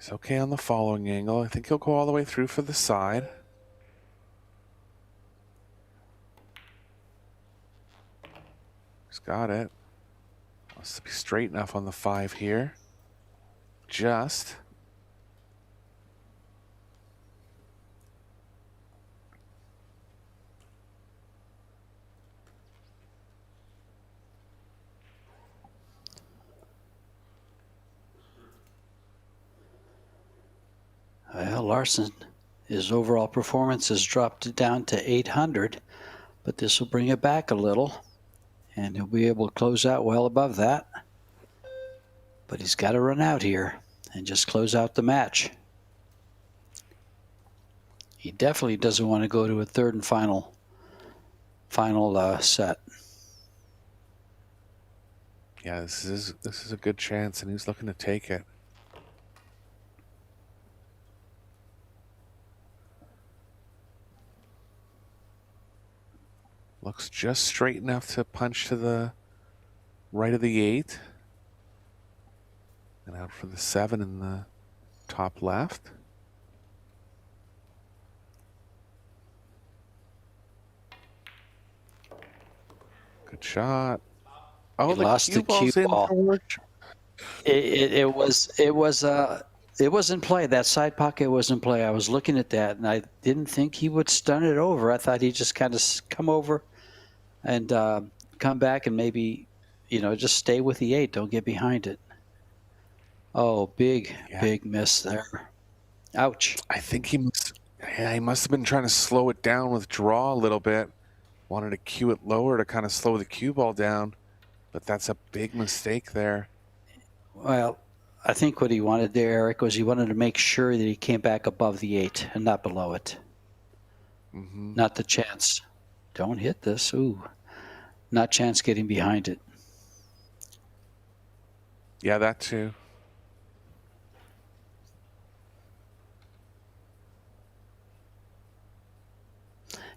He's okay on the following angle. I think he'll go all the way through for the side. He's got it. Wants to be straight enough on the 5 here. Just. Well, Larson, his overall performance has dropped down to 800, but this will bring it back a little, and he'll be able to close out well above that. But he's got to run out here and just close out the match. He definitely doesn't want to go to a third and final set. Yeah, this is a good chance, and he's looking to take it. Looks just straight enough to punch to the right of the 8. And out for the 7 in the top left. Good shot. Oh, He lost the cue ball. It was in play. That side pocket was in play. I was looking at that, and I didn't think he would stun it over. I thought he'd just kind of come over and come back and maybe, you know, just stay with the 8. Don't get behind it. Oh, big miss there. Ouch. I think he must have been trying to slow it down with draw a little bit. Wanted to cue it lower to kind of slow the cue ball down, but that's a big mistake there. Well, I think what he wanted there, Eric, was he wanted to make sure that he came back above the 8 and not below it. Mm-hmm. Not the chance. Don't hit this. Ooh. Not chance getting behind it. Yeah, that too.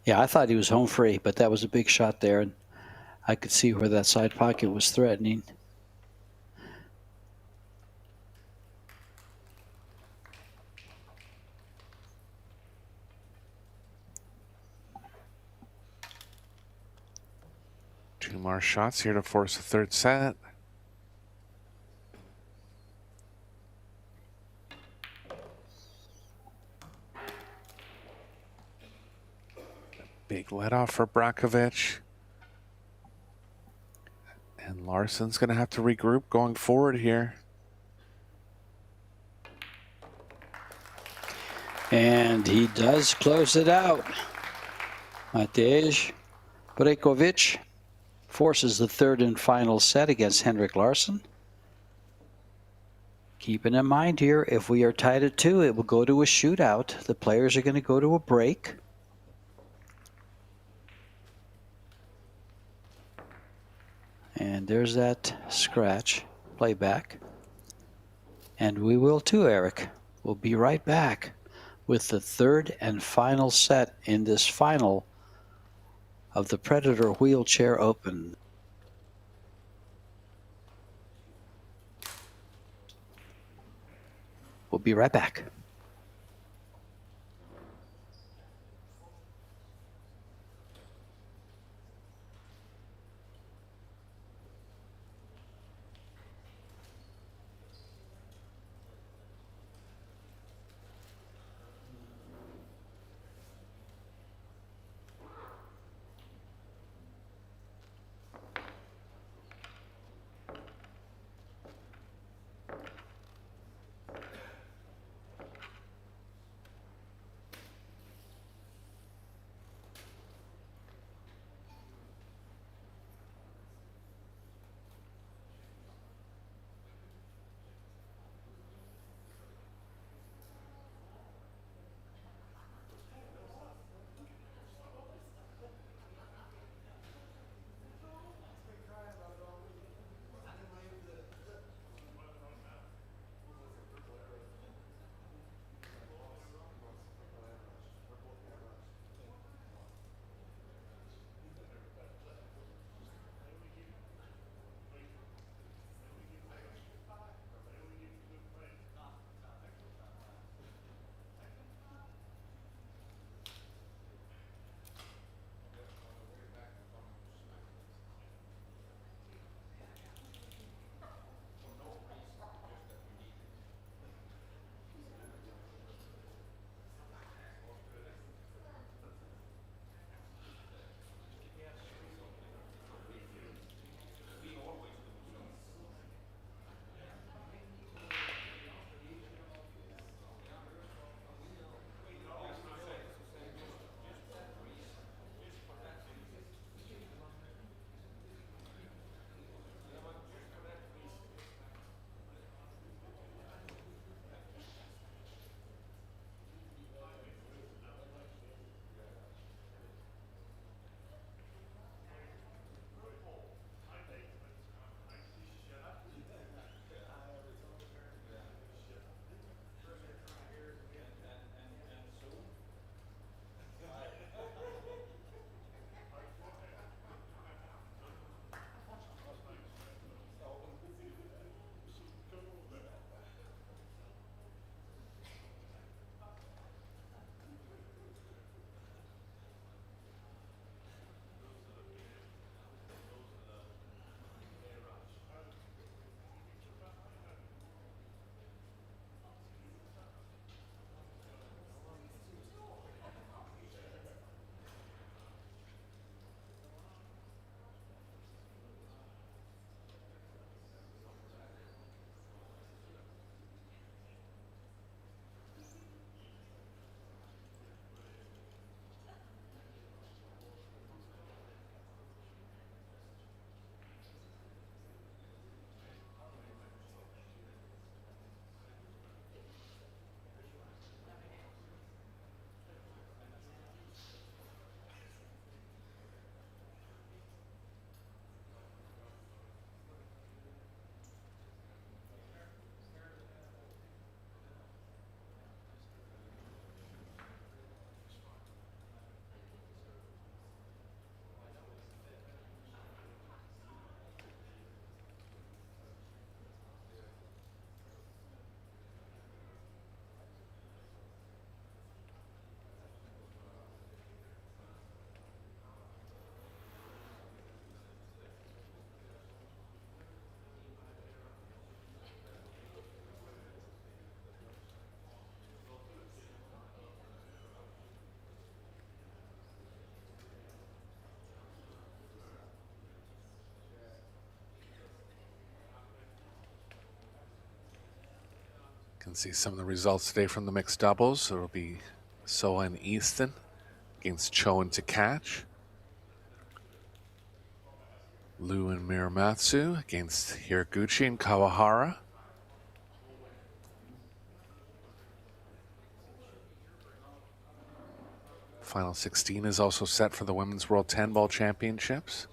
Yeah, I thought he was home free, but that was a big shot there, and I could see where that side pocket was threatening. Two more shots here to force a third set. Big let off for Brakovic. And Larson's going to have to regroup going forward here. And he does close it out. Matej Brakovic forces the third and final set against Henrik Larsson. Keeping in mind here, if we are tied at 2, it will go to a shootout. The players are going to go to a break. And there's that scratch playback. And we will too, Eric. We'll be right back with the third and final set in this final of the Predator Wheelchair Open. We'll be right back. Can see some of the results today from the mixed doubles. It'll be Soa and Easton against Cho and Takach. Liu and Miramatsu against Hiraguchi and Kawahara. Final 16 is also set for the Women's World 10 Ball Championships.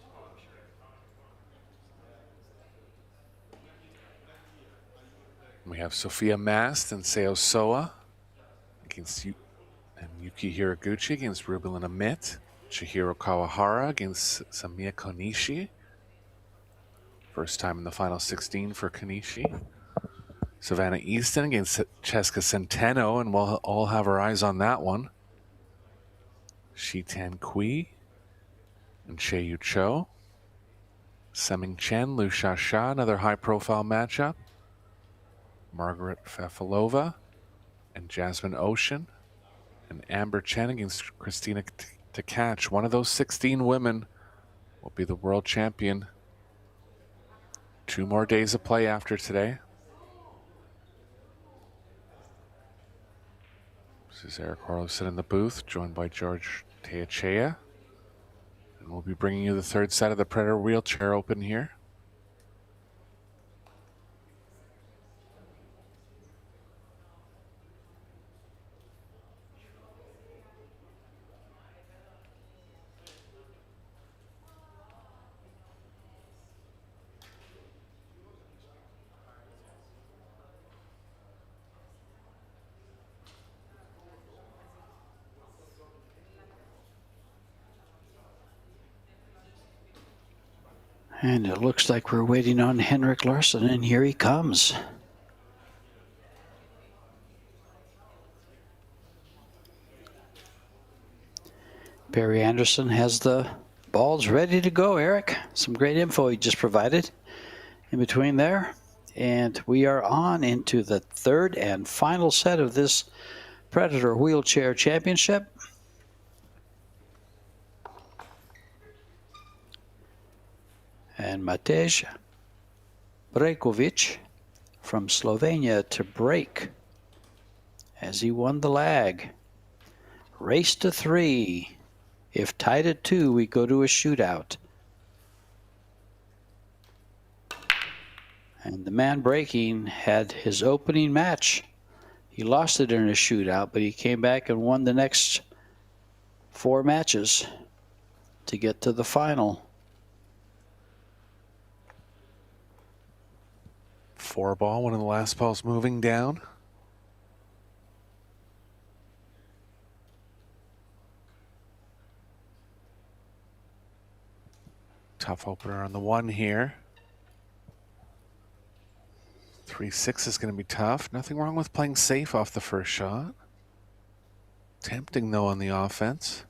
We have Sophia Mast and Seo Soa against Yuki Hiraguchi against Rubelin Amit. Chihiro Kawahara against Samiya Konishi. First time in the Final 16 for Konishi. Savannah Easton against Cheska Centeno, and we'll all have our eyes on that one. Shitan Kui and Sheiyu Cho. Seming Chen, Liu Xia, another high-profile matchup. Margaret Fefilova and Jasmine Ocean. And Amber Chen against Christina Tkach. One of those 16 women will be the world champion. 2 more days of play after today. This is Eric Harlowson in the booth, joined by George Teachea. And we'll be bringing you the third set of the Predator Wheelchair Open here. And it looks like we're waiting on Henrik Larsson, and here he comes. Barry Anderson has the balls ready to go, Eric. Some great info he just provided in between there. And we are on into the third and final set of this Predator Wheelchair Championship. And Matej Brejkovic from Slovenia to break as he won the lag. Race to 3. If tied at 2, we go to a shootout. And the man breaking had his opening match. He lost it in a shootout, but he came back and won the next 4 matches to get to the final. 4 ball, one of the last balls moving down. Tough opener on the 1 here. 3-6 is going to be tough. Nothing wrong with playing safe off the first shot. Tempting though on the offense.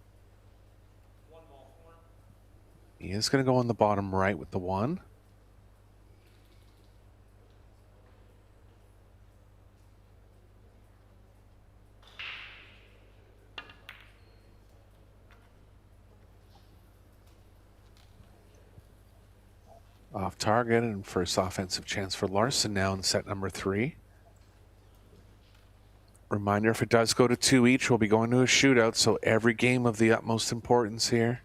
He is going to go on the bottom right with the 1. Off target, and first offensive chance for Larsson now in set number 3. Reminder, if it does go to 2 each, we'll be going to a shootout, so every game of the utmost importance here.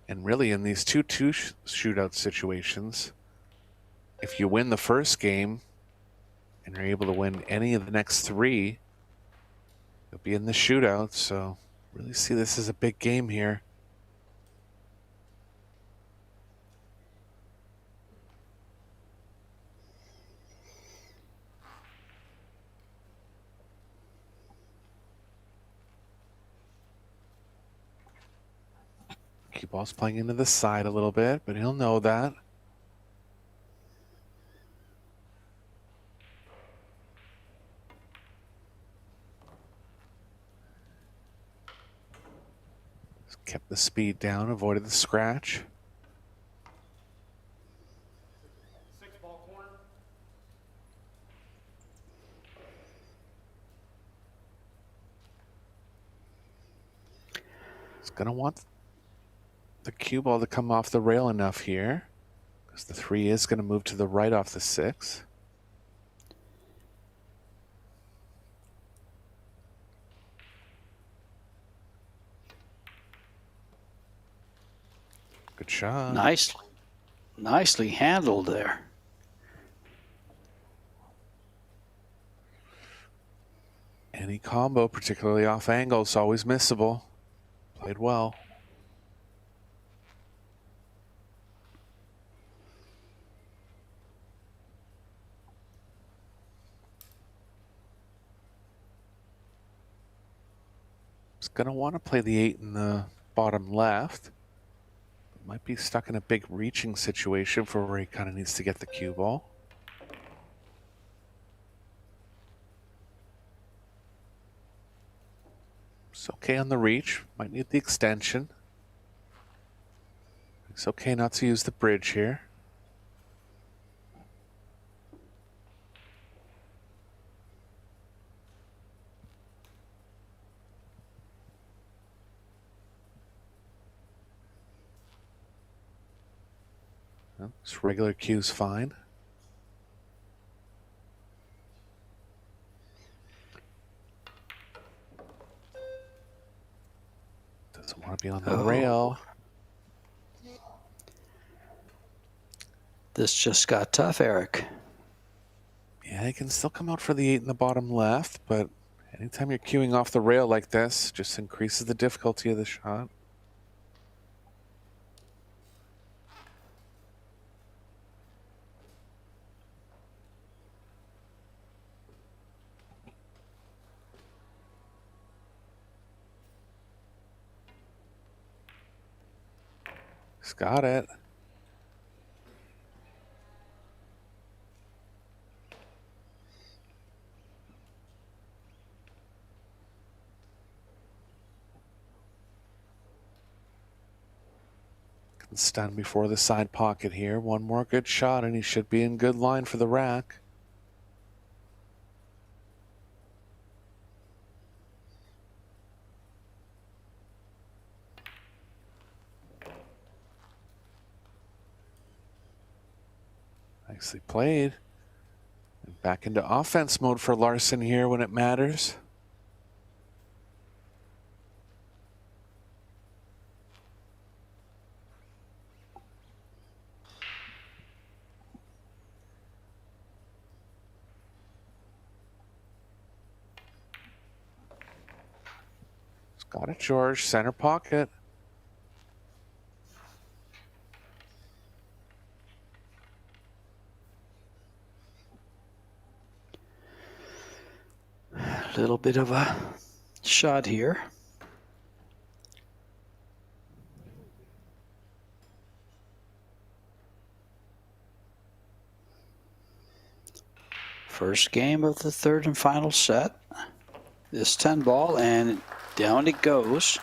And really, in these two shootout situations, if you win the first game and you're able to win any of the next 3, you'll be in the shootout. So really see this as a big game here. Cue ball's playing into the side a little bit, but he'll know that. Kept the speed down, avoided the scratch. 6 ball corner. He's going to want the cue ball to come off the rail enough here, because the 3 is going to move to the right off the 6. Good shot. Nicely handled there. Any combo, particularly off angle, is always missable. Played well. He's going to want to play the 8 in the bottom left. Might be stuck in a big reaching situation for where he kind of needs to get the cue ball. It's okay on the reach. Might need the extension. It's okay not to use the bridge here. Well, this regular cue's fine. Doesn't want to be on the rail. This just got tough, Eric. Yeah, he can still come out for the 8 in the bottom left, but anytime you're cueing off the rail like this, just increases the difficulty of the shot. He's got it. Can stand before the side pocket here. One more good shot and he should be in good line for the rack. Nicely played. And back into offense mode for Larson here when it matters. He's got it, George. Center pocket. A little bit of a shot here. First game of the third and final set. This 10 ball, and down it goes.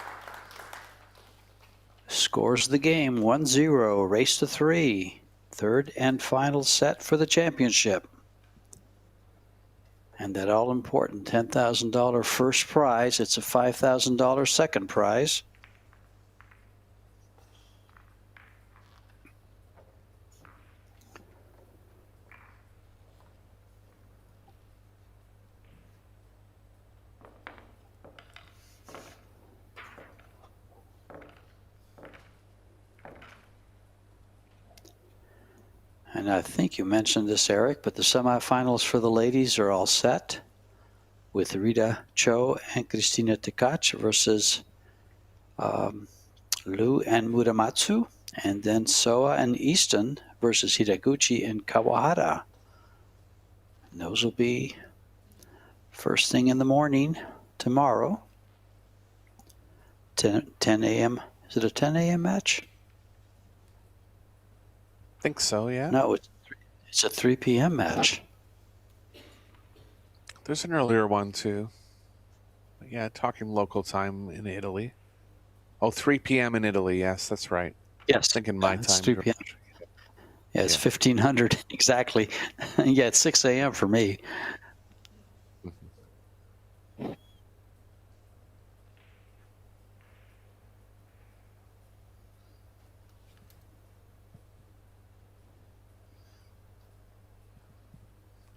Scores the game 1-0, race to 3. Third and final set for the championship. And that all-important $10,000 first prize. It's a $5,000 second prize. And I think you mentioned this, Eric, but the semifinals for the ladies are all set with Rita Cho and Christina Tkach versus Liu and Muramatsu, and then Soa and Easton versus Hiraguchi and Kawahara. And those will be first thing in the morning tomorrow, 10 a.m. Is it a 10 a.m. match? Think so, yeah. No, it's a 3 p.m. match. There's an earlier one too. Yeah, talking local time in Italy. Oh, 3 p.m. in Italy. Yes, that's right. Yes. Thinking my It's time. 3 p.m. Yeah, it's 1500 exactly. Yeah, it's 6 a.m. for me.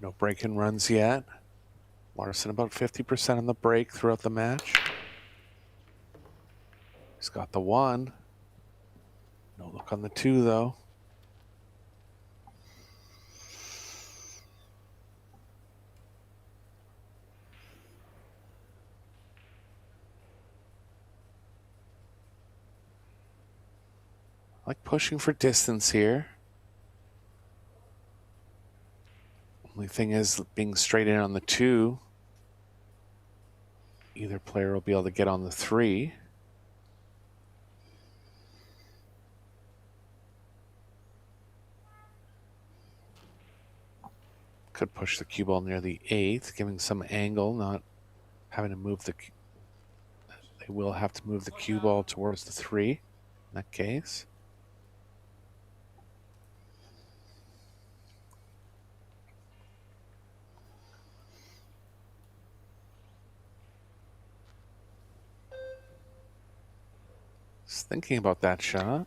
No break-in runs yet. Larson about 50% on the break throughout the match. He's got the one. No look on the 2, though. Like pushing for distance here. Only thing is, being straight in on the 2, either player will be able to get on the 3. Could push the cue ball near the 8, giving some angle, not having to move the... They will have to move the cue ball towards the 3 in that case. Just thinking about that shot.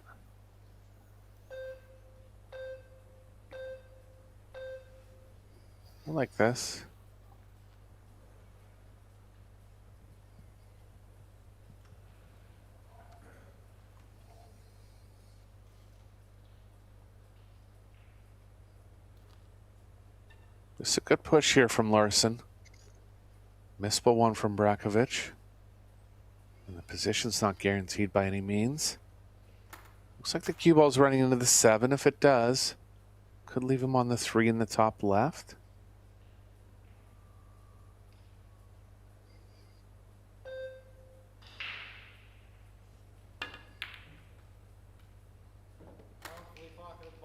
I like this. This is a good push here from Larson. Missable one from Brakovic. And the position's not guaranteed by any means. Looks like the cue ball's running into the 7. If it does, could leave him on the 3 in the top left.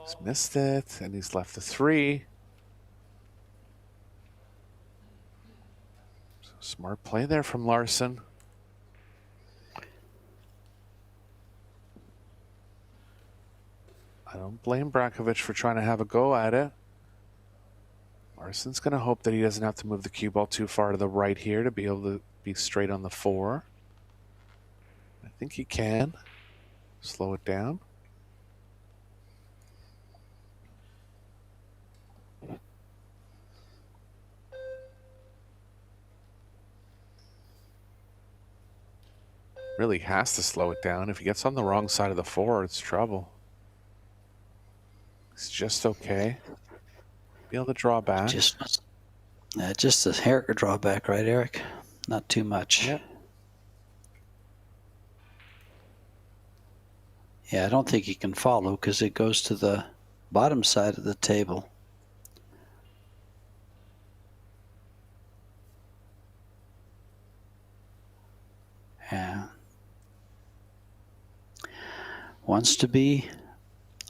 He's missed it, and he's left the 3. So smart play there from Larson. I don't blame Brakovic for trying to have a go at it. Larson's going to hope that he doesn't have to move the cue ball too far to the right here to be able to be straight on the 4. I think he can. Slow it down. Really has to slow it down. If he gets on the wrong side of the 4, it's trouble. It's just okay. Be able to draw back. Just a hair drawback, right, Eric? Not too much. Yep. Yeah, I don't think he can follow because it goes to the bottom side of the table. Yeah. Wants to be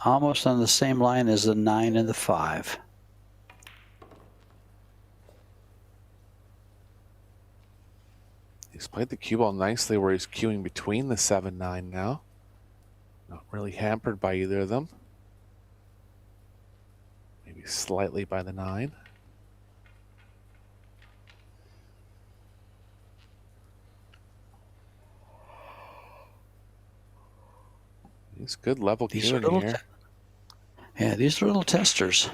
almost on the same line as the 9 and the 5. He's played the cue ball nicely where he's cueing between the 7-9 now. Not really hampered by either of them. Maybe slightly by the 9. He's good level cueing here. Yeah, these are little testers.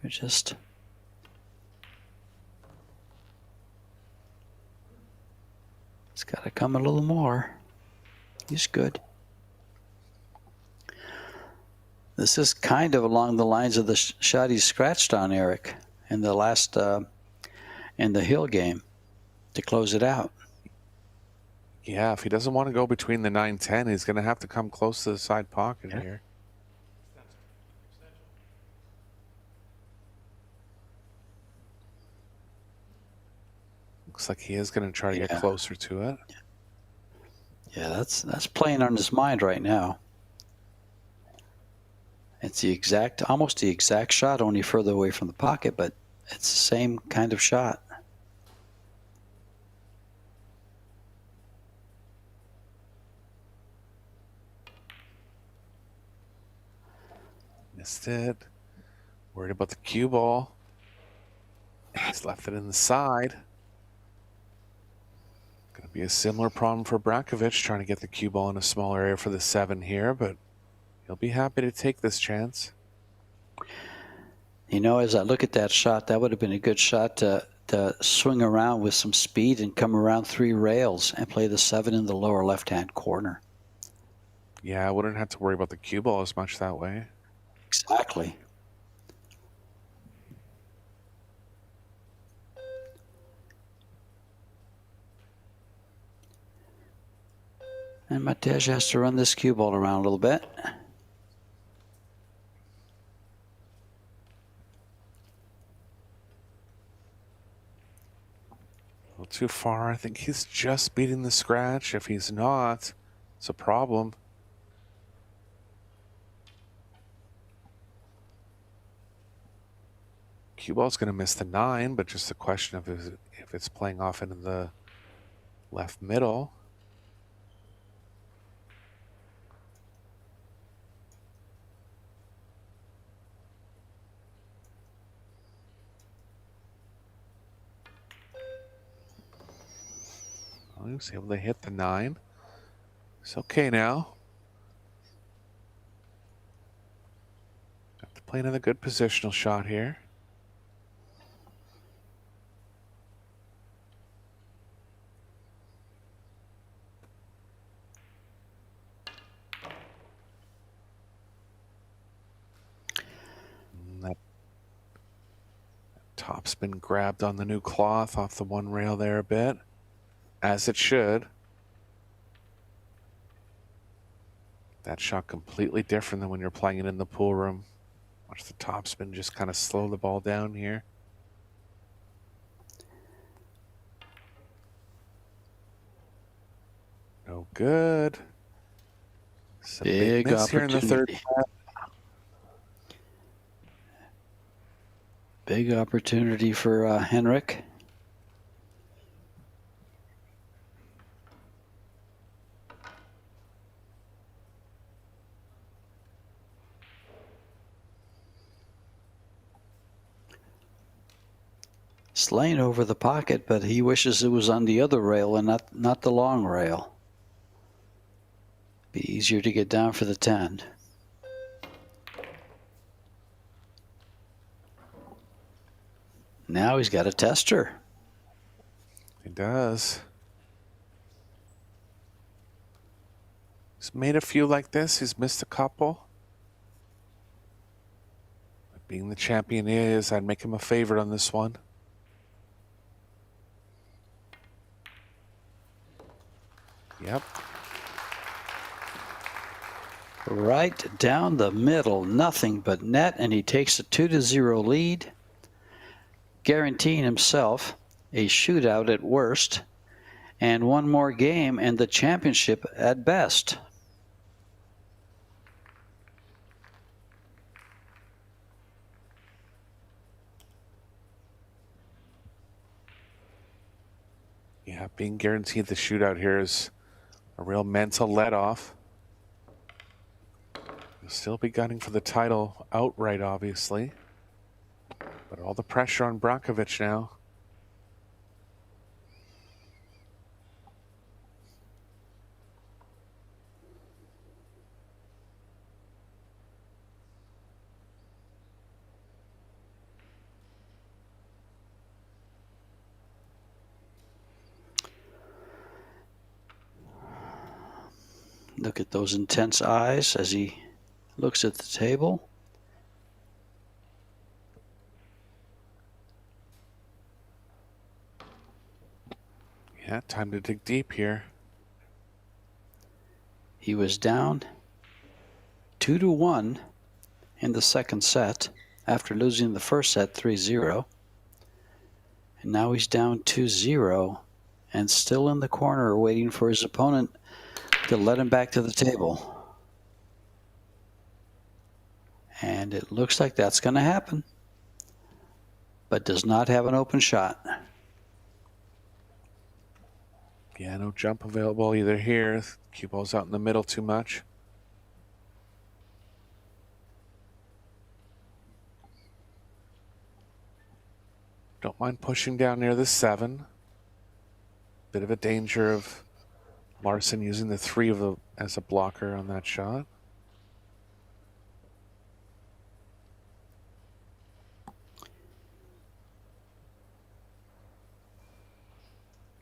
They're just... It's got to come a little more. He's good. This is kind of along the lines of the shot he scratched on Eric in the last, in the Hill game to close it out. Yeah, if he doesn't want to go between the 9-10, he's going to have to come close to the side pocket here. Looks like he is going to try to get closer to it. Yeah, that's playing on his mind right now. It's the exact, almost the exact shot, only further away from the pocket, but it's the same kind of shot. Missed it. Worried about the cue ball. He's left it in the side. Going to be a similar problem for Brakovic, trying to get the cue ball in a small area for the 7 here, but he'll be happy to take this chance. You know, as I look at that shot, that would have been a good shot to swing around with some speed and come around 3 rails and play the 7 in the lower left-hand corner. Yeah, I wouldn't have to worry about the cue ball as much that way. Exactly. And Matej has to run this cue ball around a little bit. A little too far. I think he's just beating the scratch. If he's not, it's a problem. Cue ball's going to miss the 9, but just a question of if it's playing off into the left middle. Well, he was able to hit the 9. It's okay now. Have to play another good positional shot here. That top's been grabbed on the new cloth off the one rail there a bit, as it should. That shot completely different than when you're playing it in the pool room. Watch the topspin just kind of slow the ball down here. No good. It's a big miss here in the third set. Big opportunity for Henrik. Slaying over the pocket, but he wishes it was on the other rail and not the long rail. Be easier to get down for the 10. Now he's got a tester. He does. He's made a few like this. He's missed a couple. But being the champion he is, I'd make him a favorite on this one. Yep. Right down the middle, nothing but net, and he takes a 2-0 lead, guaranteeing himself a shootout at worst, and one more game and the championship at best. Yeah, being guaranteed the shootout here is a real mental let-off. He'll still be gunning for the title outright, obviously. But all the pressure on Brankovic now. Look at those intense eyes as he looks at the table. Yeah, time to dig deep here. He was down 2-1 in the second set after losing the first set 3-0. And now he's down 2-0 and still in the corner waiting for his opponent to let him back to the table. And it looks like that's going to happen, but does not have an open shot. Yeah, no jump available either here. Cue ball's out in the middle too much. Don't mind pushing down near the 7. Bit of a danger of Larson using the 3 as a blocker on that shot.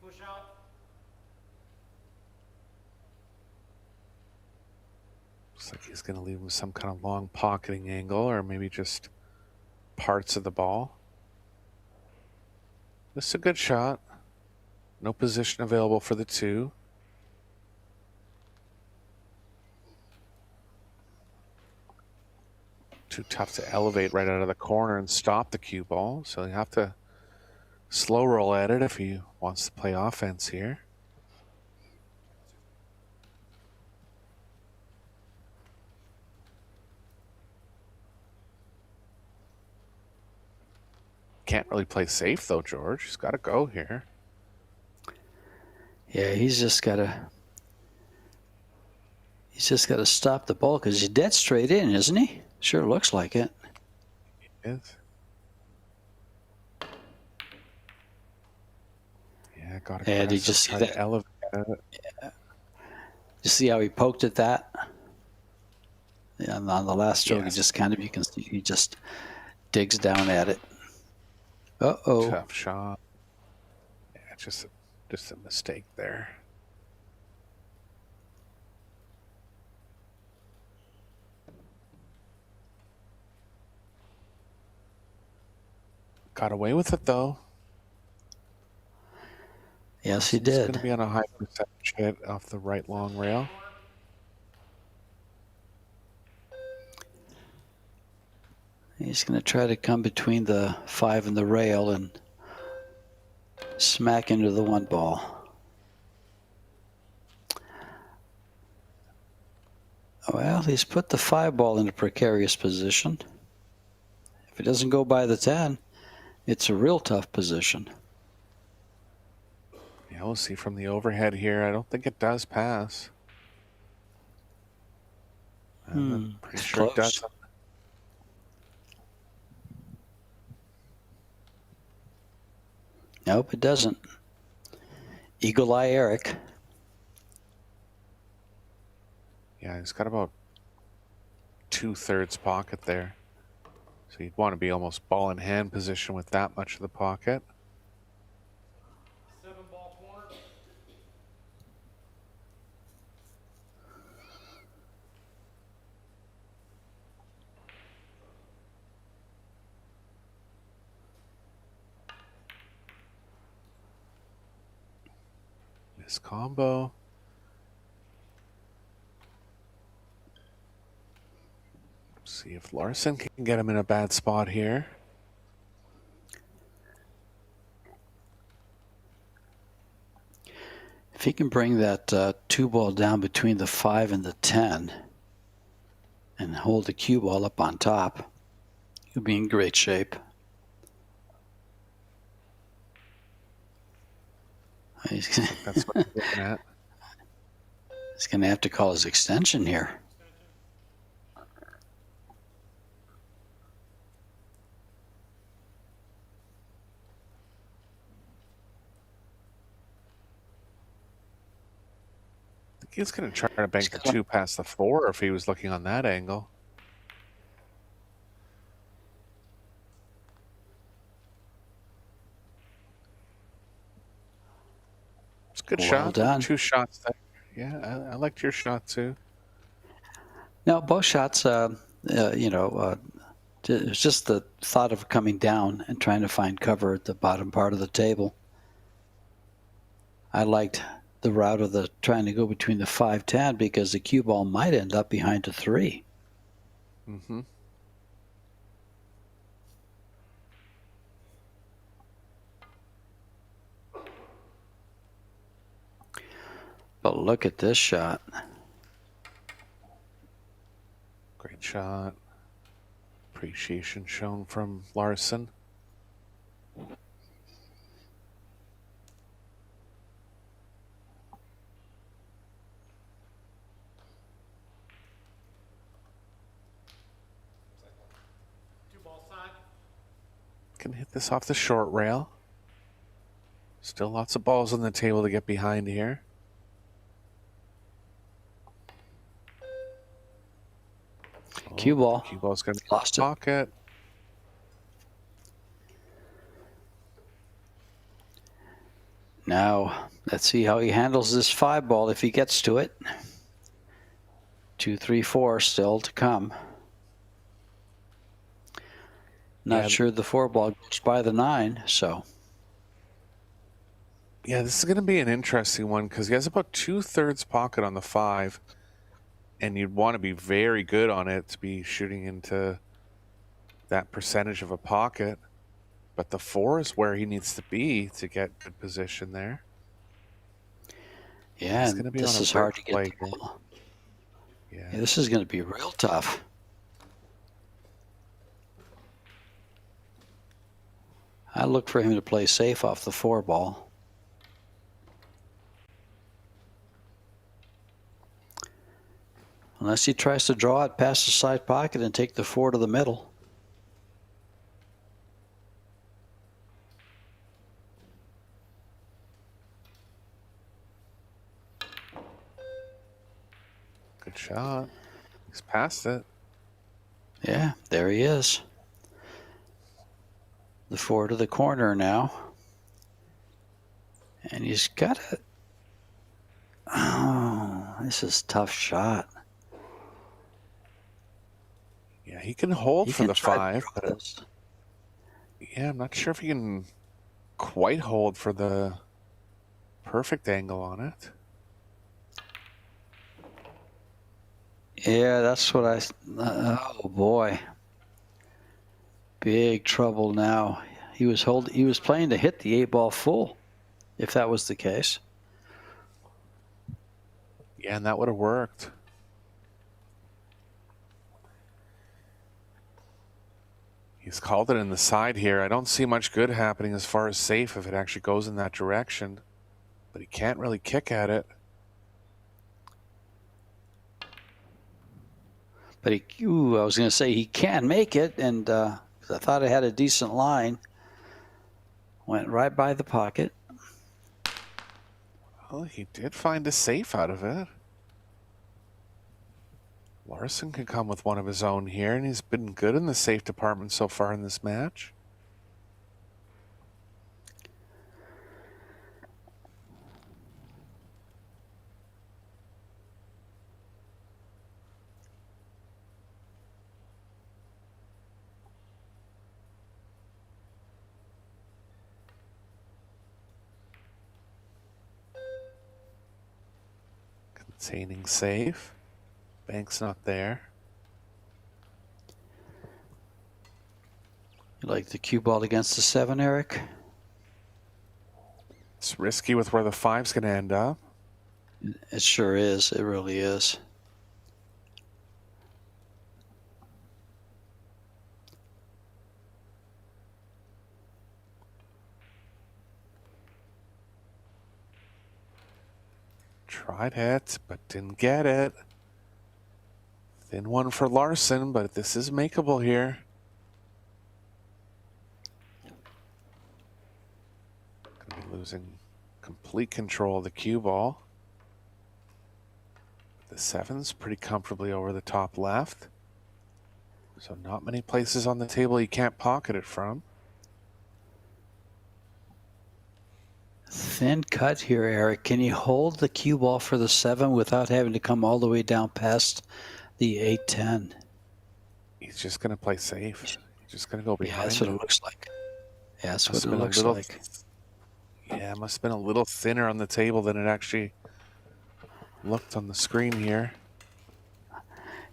Push out. Looks like he's going to leave him some kind of long pocketing angle, or maybe just parts of the ball. This is a good shot. No position available for the 2. Too tough to elevate right out of the corner and stop the cue ball, so you have to slow roll at it if he wants to play offense here. Can't really play safe though, George. He's got to go here. Yeah, he's just got to stop the ball because he's dead straight in, isn't he? Sure looks like it. He is. Yeah, got to. And you just see that. Elevate. Yeah. You see how he poked at that? Yeah, on the last stroke, Yes. he just kind of, you can see, he just digs down at it. Uh-oh. Tough shot. Yeah, just a mistake there. Got away with it though. Yes, he It's going did. to be on a high percentage hit off the right long rail. He's going to try to come between the 5 and the rail and smack into the 1 ball. Well, he's put the 5 ball in a precarious position. If it doesn't go by the 10, it's a real tough position. Yeah, we'll see from the overhead here. I don't think it does pass. I'm pretty It's sure it close. doesn't. Nope, it doesn't. Eagle Eye Eric. Yeah, he's got about 2/3 pocket there. So you'd want to be almost ball in hand position with that much of the pocket. 7 ball corner. This combo. See if Larson can get him in a bad spot here. If he can bring that 2 ball down between the 5 and the 10 and hold the cue ball up on top, he'll be in great shape. He's That's what he's looking at. going to have to call his extension here. He's going to try to bank the 2 past the 4 if he was looking on that angle. It's a good Well shot. done. 2 shots there. Yeah, I liked your shot too. No, both shots, it's just the thought of coming down and trying to find cover at the bottom part of the table. I liked the route of the trying to go between the 5-10 because the cue ball might end up behind the 3. Mm-hmm. But look at this shot. Great shot. Appreciation shown from Larson. Can hit this off the short rail. Still lots of balls on the table to get behind here. Cue ball. Cue ball's going to be Lost it. pocket. Now, let's see how he handles this 5 ball if he gets to it. 2, 3, 4 still to come. Not sure the 4 ball goes by the 9, so. Yeah, this is going to be an interesting one because he has about 2/3 pocket on the 5, and you'd want to be very good on it to be shooting into that percentage of a pocket. But the 4 is where he needs to be to get good position there. Yeah, and this is hard to get the here. ball. Yeah, This is going to be real tough. I look for him to play safe off the 4 ball. Unless he tries to draw it past the side pocket and take the 4 to the middle. good shot. He's past it. Yeah, there he is. The 4 to the corner now. And he's got it. Oh, this is a tough shot. Yeah, he can hold for the 5. But yeah, I'm not sure if he can quite hold for the perfect angle on it. yeah, that's what I. Oh boy, big trouble now. He was playing to hit the 8 ball full, if that was the case. Yeah, and that would have worked. He's called it in the side here. I don't see much good happening as far as safe if it actually goes in that direction. But he can't really kick at it. But I was going to say he can make it, and 'cause I thought it had a decent line. Went right by the pocket. Well, he did find a safe out of it. Larson can come with one of his own here, and he's been good in the safe department so far in this match. Containing safe. Bank's not there. You like the cue ball against the 7, Eric? It's risky with where the 5's going to end up. It sure is. It really is. Tried it, but didn't get it. Thin one for Larson, but this is makeable here. Gonna be losing complete control of the cue ball. The 7's pretty comfortably over the top left. So not many places on the table you can't pocket it from. Thin cut here, Eric. Can you hold the cue ball for the 7 without having to come all the way down past the 8-10? He's just going to play safe. He's just going to go behind. Yeah, that's what it looks like. Yeah, that's what it looks like. Yeah, it must have been a little thinner on the table than it actually looked on the screen here.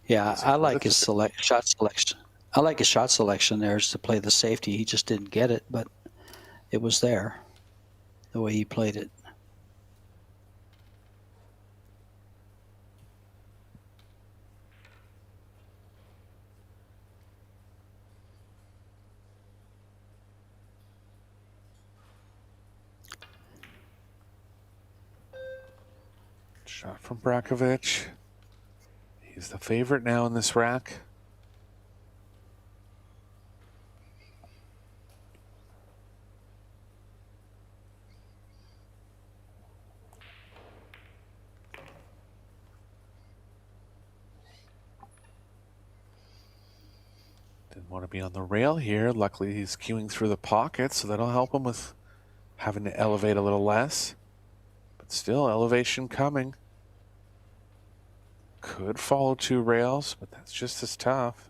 Yeah, I like his shot selection. I like his shot selection there is to play the safety. He just didn't get it, but it was there, the way he played it. Shot from Brakovic. He's the favorite now in this rack. Didn't want to be on the rail here. Luckily, he's queuing through the pocket, so that'll help him with having to elevate a little less. But still, elevation coming. Could follow 2 rails, but that's just as tough.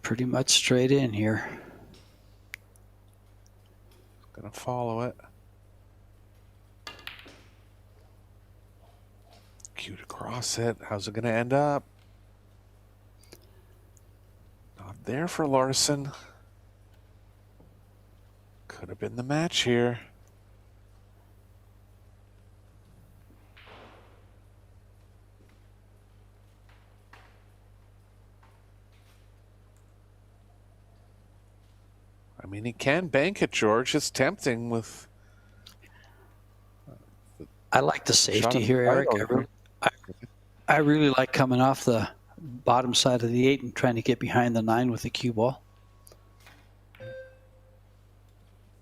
Pretty much straight in here. Gonna follow it. Cute across it. How's it gonna end up? Not there for Larson. Could have been the match here. I mean, he can bank it, George. It's tempting with... I like the safety of here, the Eric. title. I really like coming off the bottom side of the 8 and trying to get behind the 9 with the cue ball.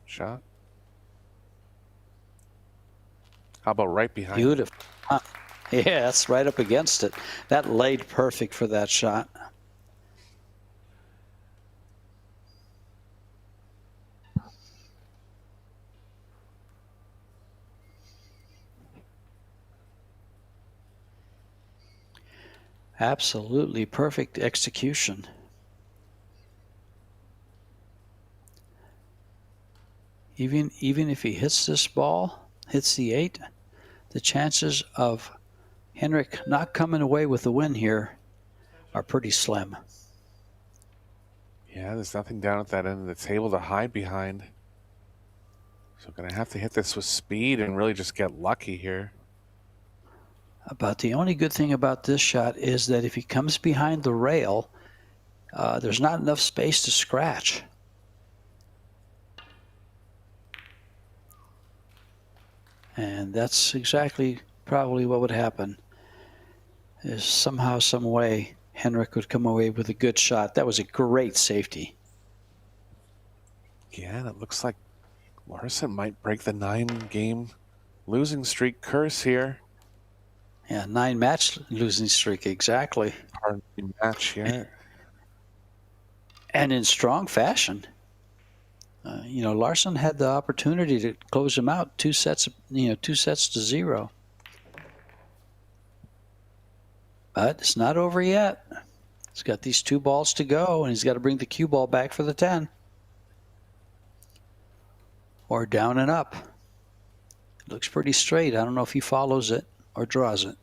Shot. How about right behind? Beautiful. Huh. Yeah, that's right up against it. That laid perfect for that shot. Absolutely perfect execution. Even if he hits this ball, hits the 8, the chances of Henrik not coming away with the win here are pretty slim. Yeah, there's nothing down at that end of the table to hide behind. So going to have to hit this with speed and really just get lucky here. But the only good thing about this shot is that if he comes behind the rail, there's not enough space to scratch. And that's exactly probably what would happen, is somehow, some way, Henrik would come away with a good shot. That was a great safety. Yeah, and it looks like Larson might break the 9-game losing streak curse here. Yeah, 9-match losing streak, exactly. Hard match here. And in strong fashion. You know, Larson had the opportunity to close him out 2 sets, 2 sets to 0. But it's not over yet. He's got these 2 balls to go, and he's got to bring the cue ball back for the 10. Or down and up. It looks pretty straight. I don't know if he follows it or draws it.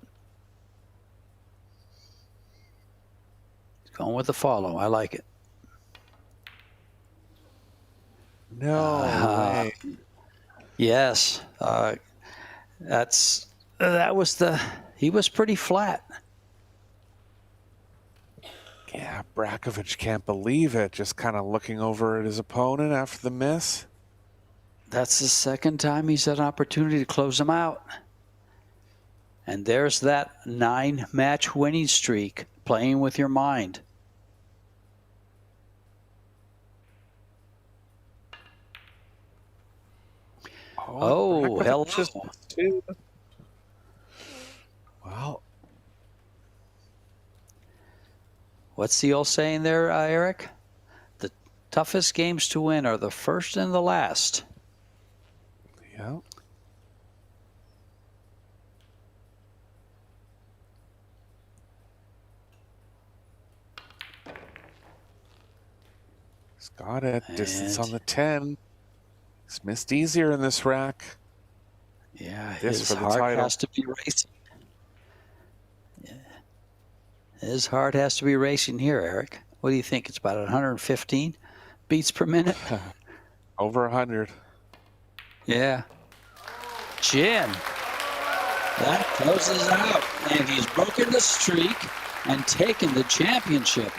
He's going with the follow. I like it. No way. Yes. He was pretty flat. Yeah, Brakovic can't believe it. Just kind of looking over at his opponent after the miss. That's the second time he's had an opportunity to close him out. And there's that 9-match winning streak, playing with your mind. Oh, hello. Well, What's the old saying there, Eric? The toughest games to win are the first and the last. yeah. He's got it. Distance on the 10. He's missed easier in this rack. Yeah, This his for the heart title. has to be racing. Yeah. His heart has to be racing here, Eric. What do you think? It's about 115 beats per minute? Over 100. Yeah. Jin. That closes out. And he's broken the streak and taken the championship.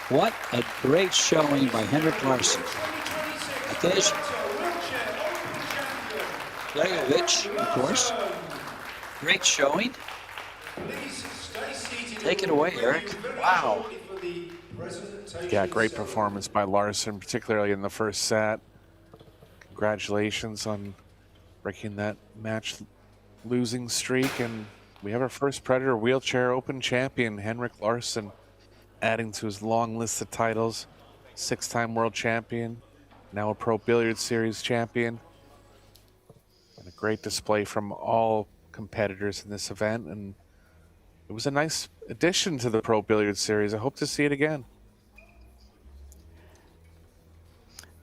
What a great showing by Henrik Larson. Blegovic, of course. Great showing. Take it away, Eric. Wow. Yeah, great performance by Larson, particularly in the first set. Congratulations on breaking that match losing streak. And we have our first Predator Wheelchair Open champion, Henrik Larson, adding to his long list of titles. 6-time world champion, now a Pro Billiard Series champion. And a Great display from all competitors in this event, and it was a nice addition to the Pro Billiards series. I hope to see it again.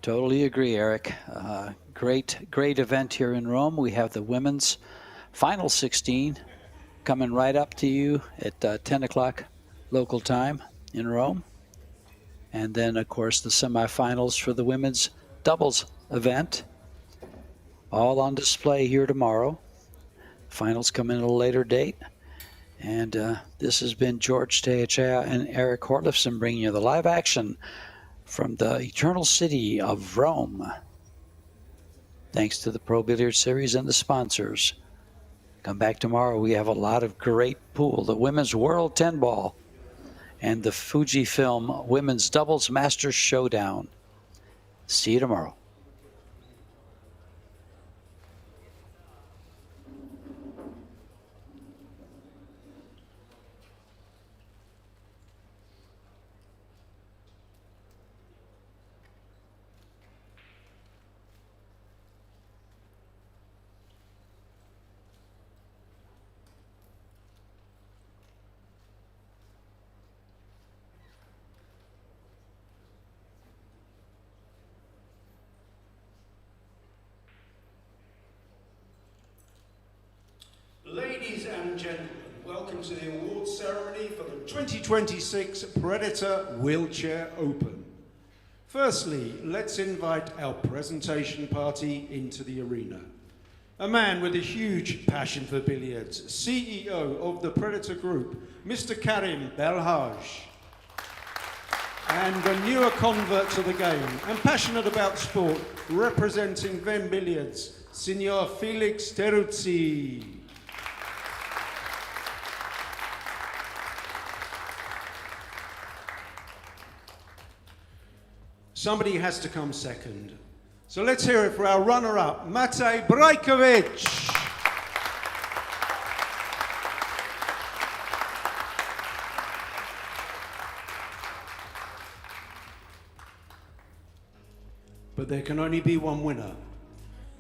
Totally agree, Eric. Great event here in Rome. We have the women's final 16 coming right up to you at 10 o'clock local time in Rome. And then, of course, the semifinals for the women's doubles event. All on display here tomorrow. Finals come in at a later date. And this has been George Teachea and Eric Horlifson bringing you the live action from the eternal city of Rome. Thanks to the Pro Billiards Series and the sponsors. Come back tomorrow. We have a lot of great pool. The Women's World 10 Ball and the Fujifilm Women's Doubles Masters Showdown. See you tomorrow. Ladies and gentlemen, welcome to the awards ceremony for the 2026 Predator Wheelchair Open. Firstly, let's invite our presentation party into the arena. A man with a huge passion for billiards, CEO of the Predator Group, Mr. Karim Belhaj. And a newer convert to the game and passionate about sport, representing Venbilliards, Signor Felix Teruzzi. Somebody has to come second. So let's hear it for our runner-up, Matej Brajkovic. But there can only be one winner,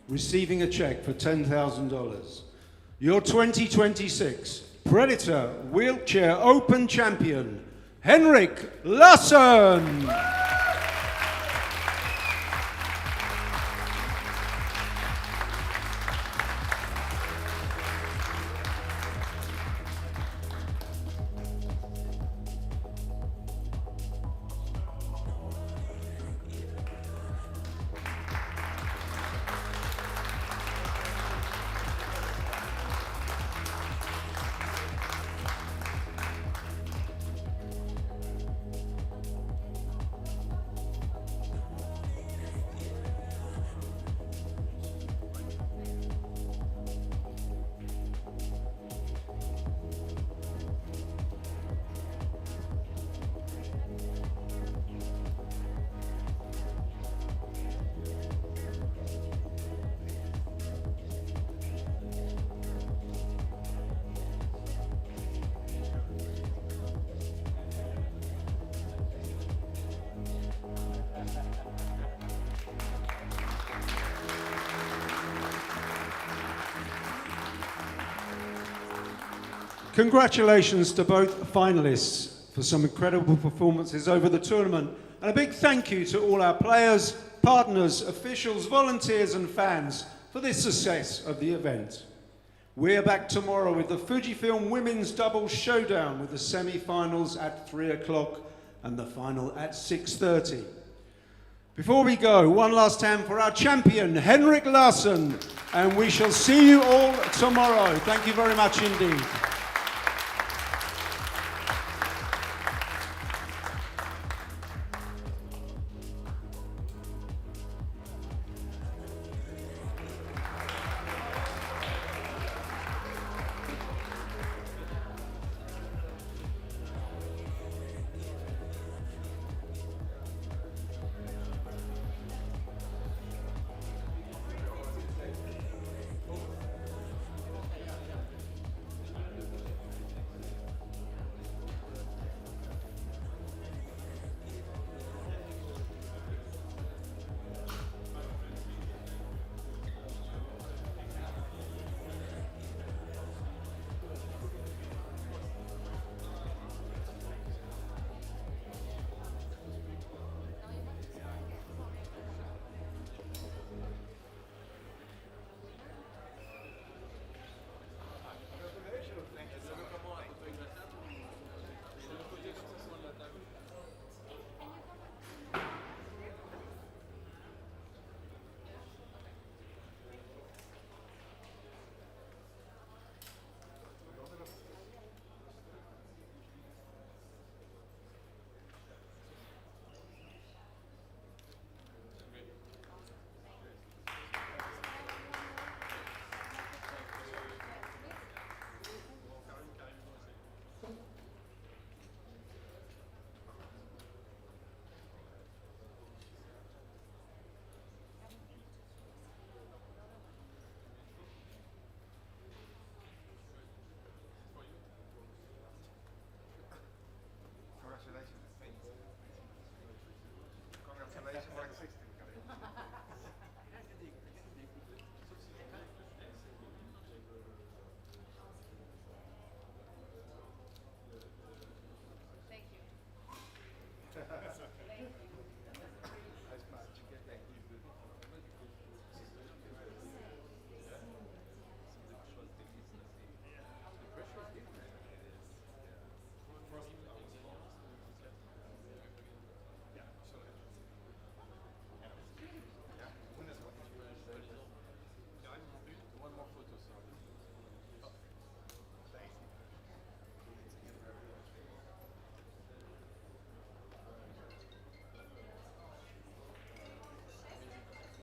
receiving a check for $10,000. Your 2026 Predator Wheelchair Open Champion, Henrik Larsson. Congratulations to both finalists for some incredible performances over the tournament. And a big thank you to all our players, partners, officials, volunteers and fans for the success of the event. We're back tomorrow with the Fujifilm Women's Doubles Showdown with the semi-finals at 3 o'clock and the final at 6:30. Before we go, one last time for our champion, Henrik Larsson, and we shall see you all tomorrow. Thank you very much indeed.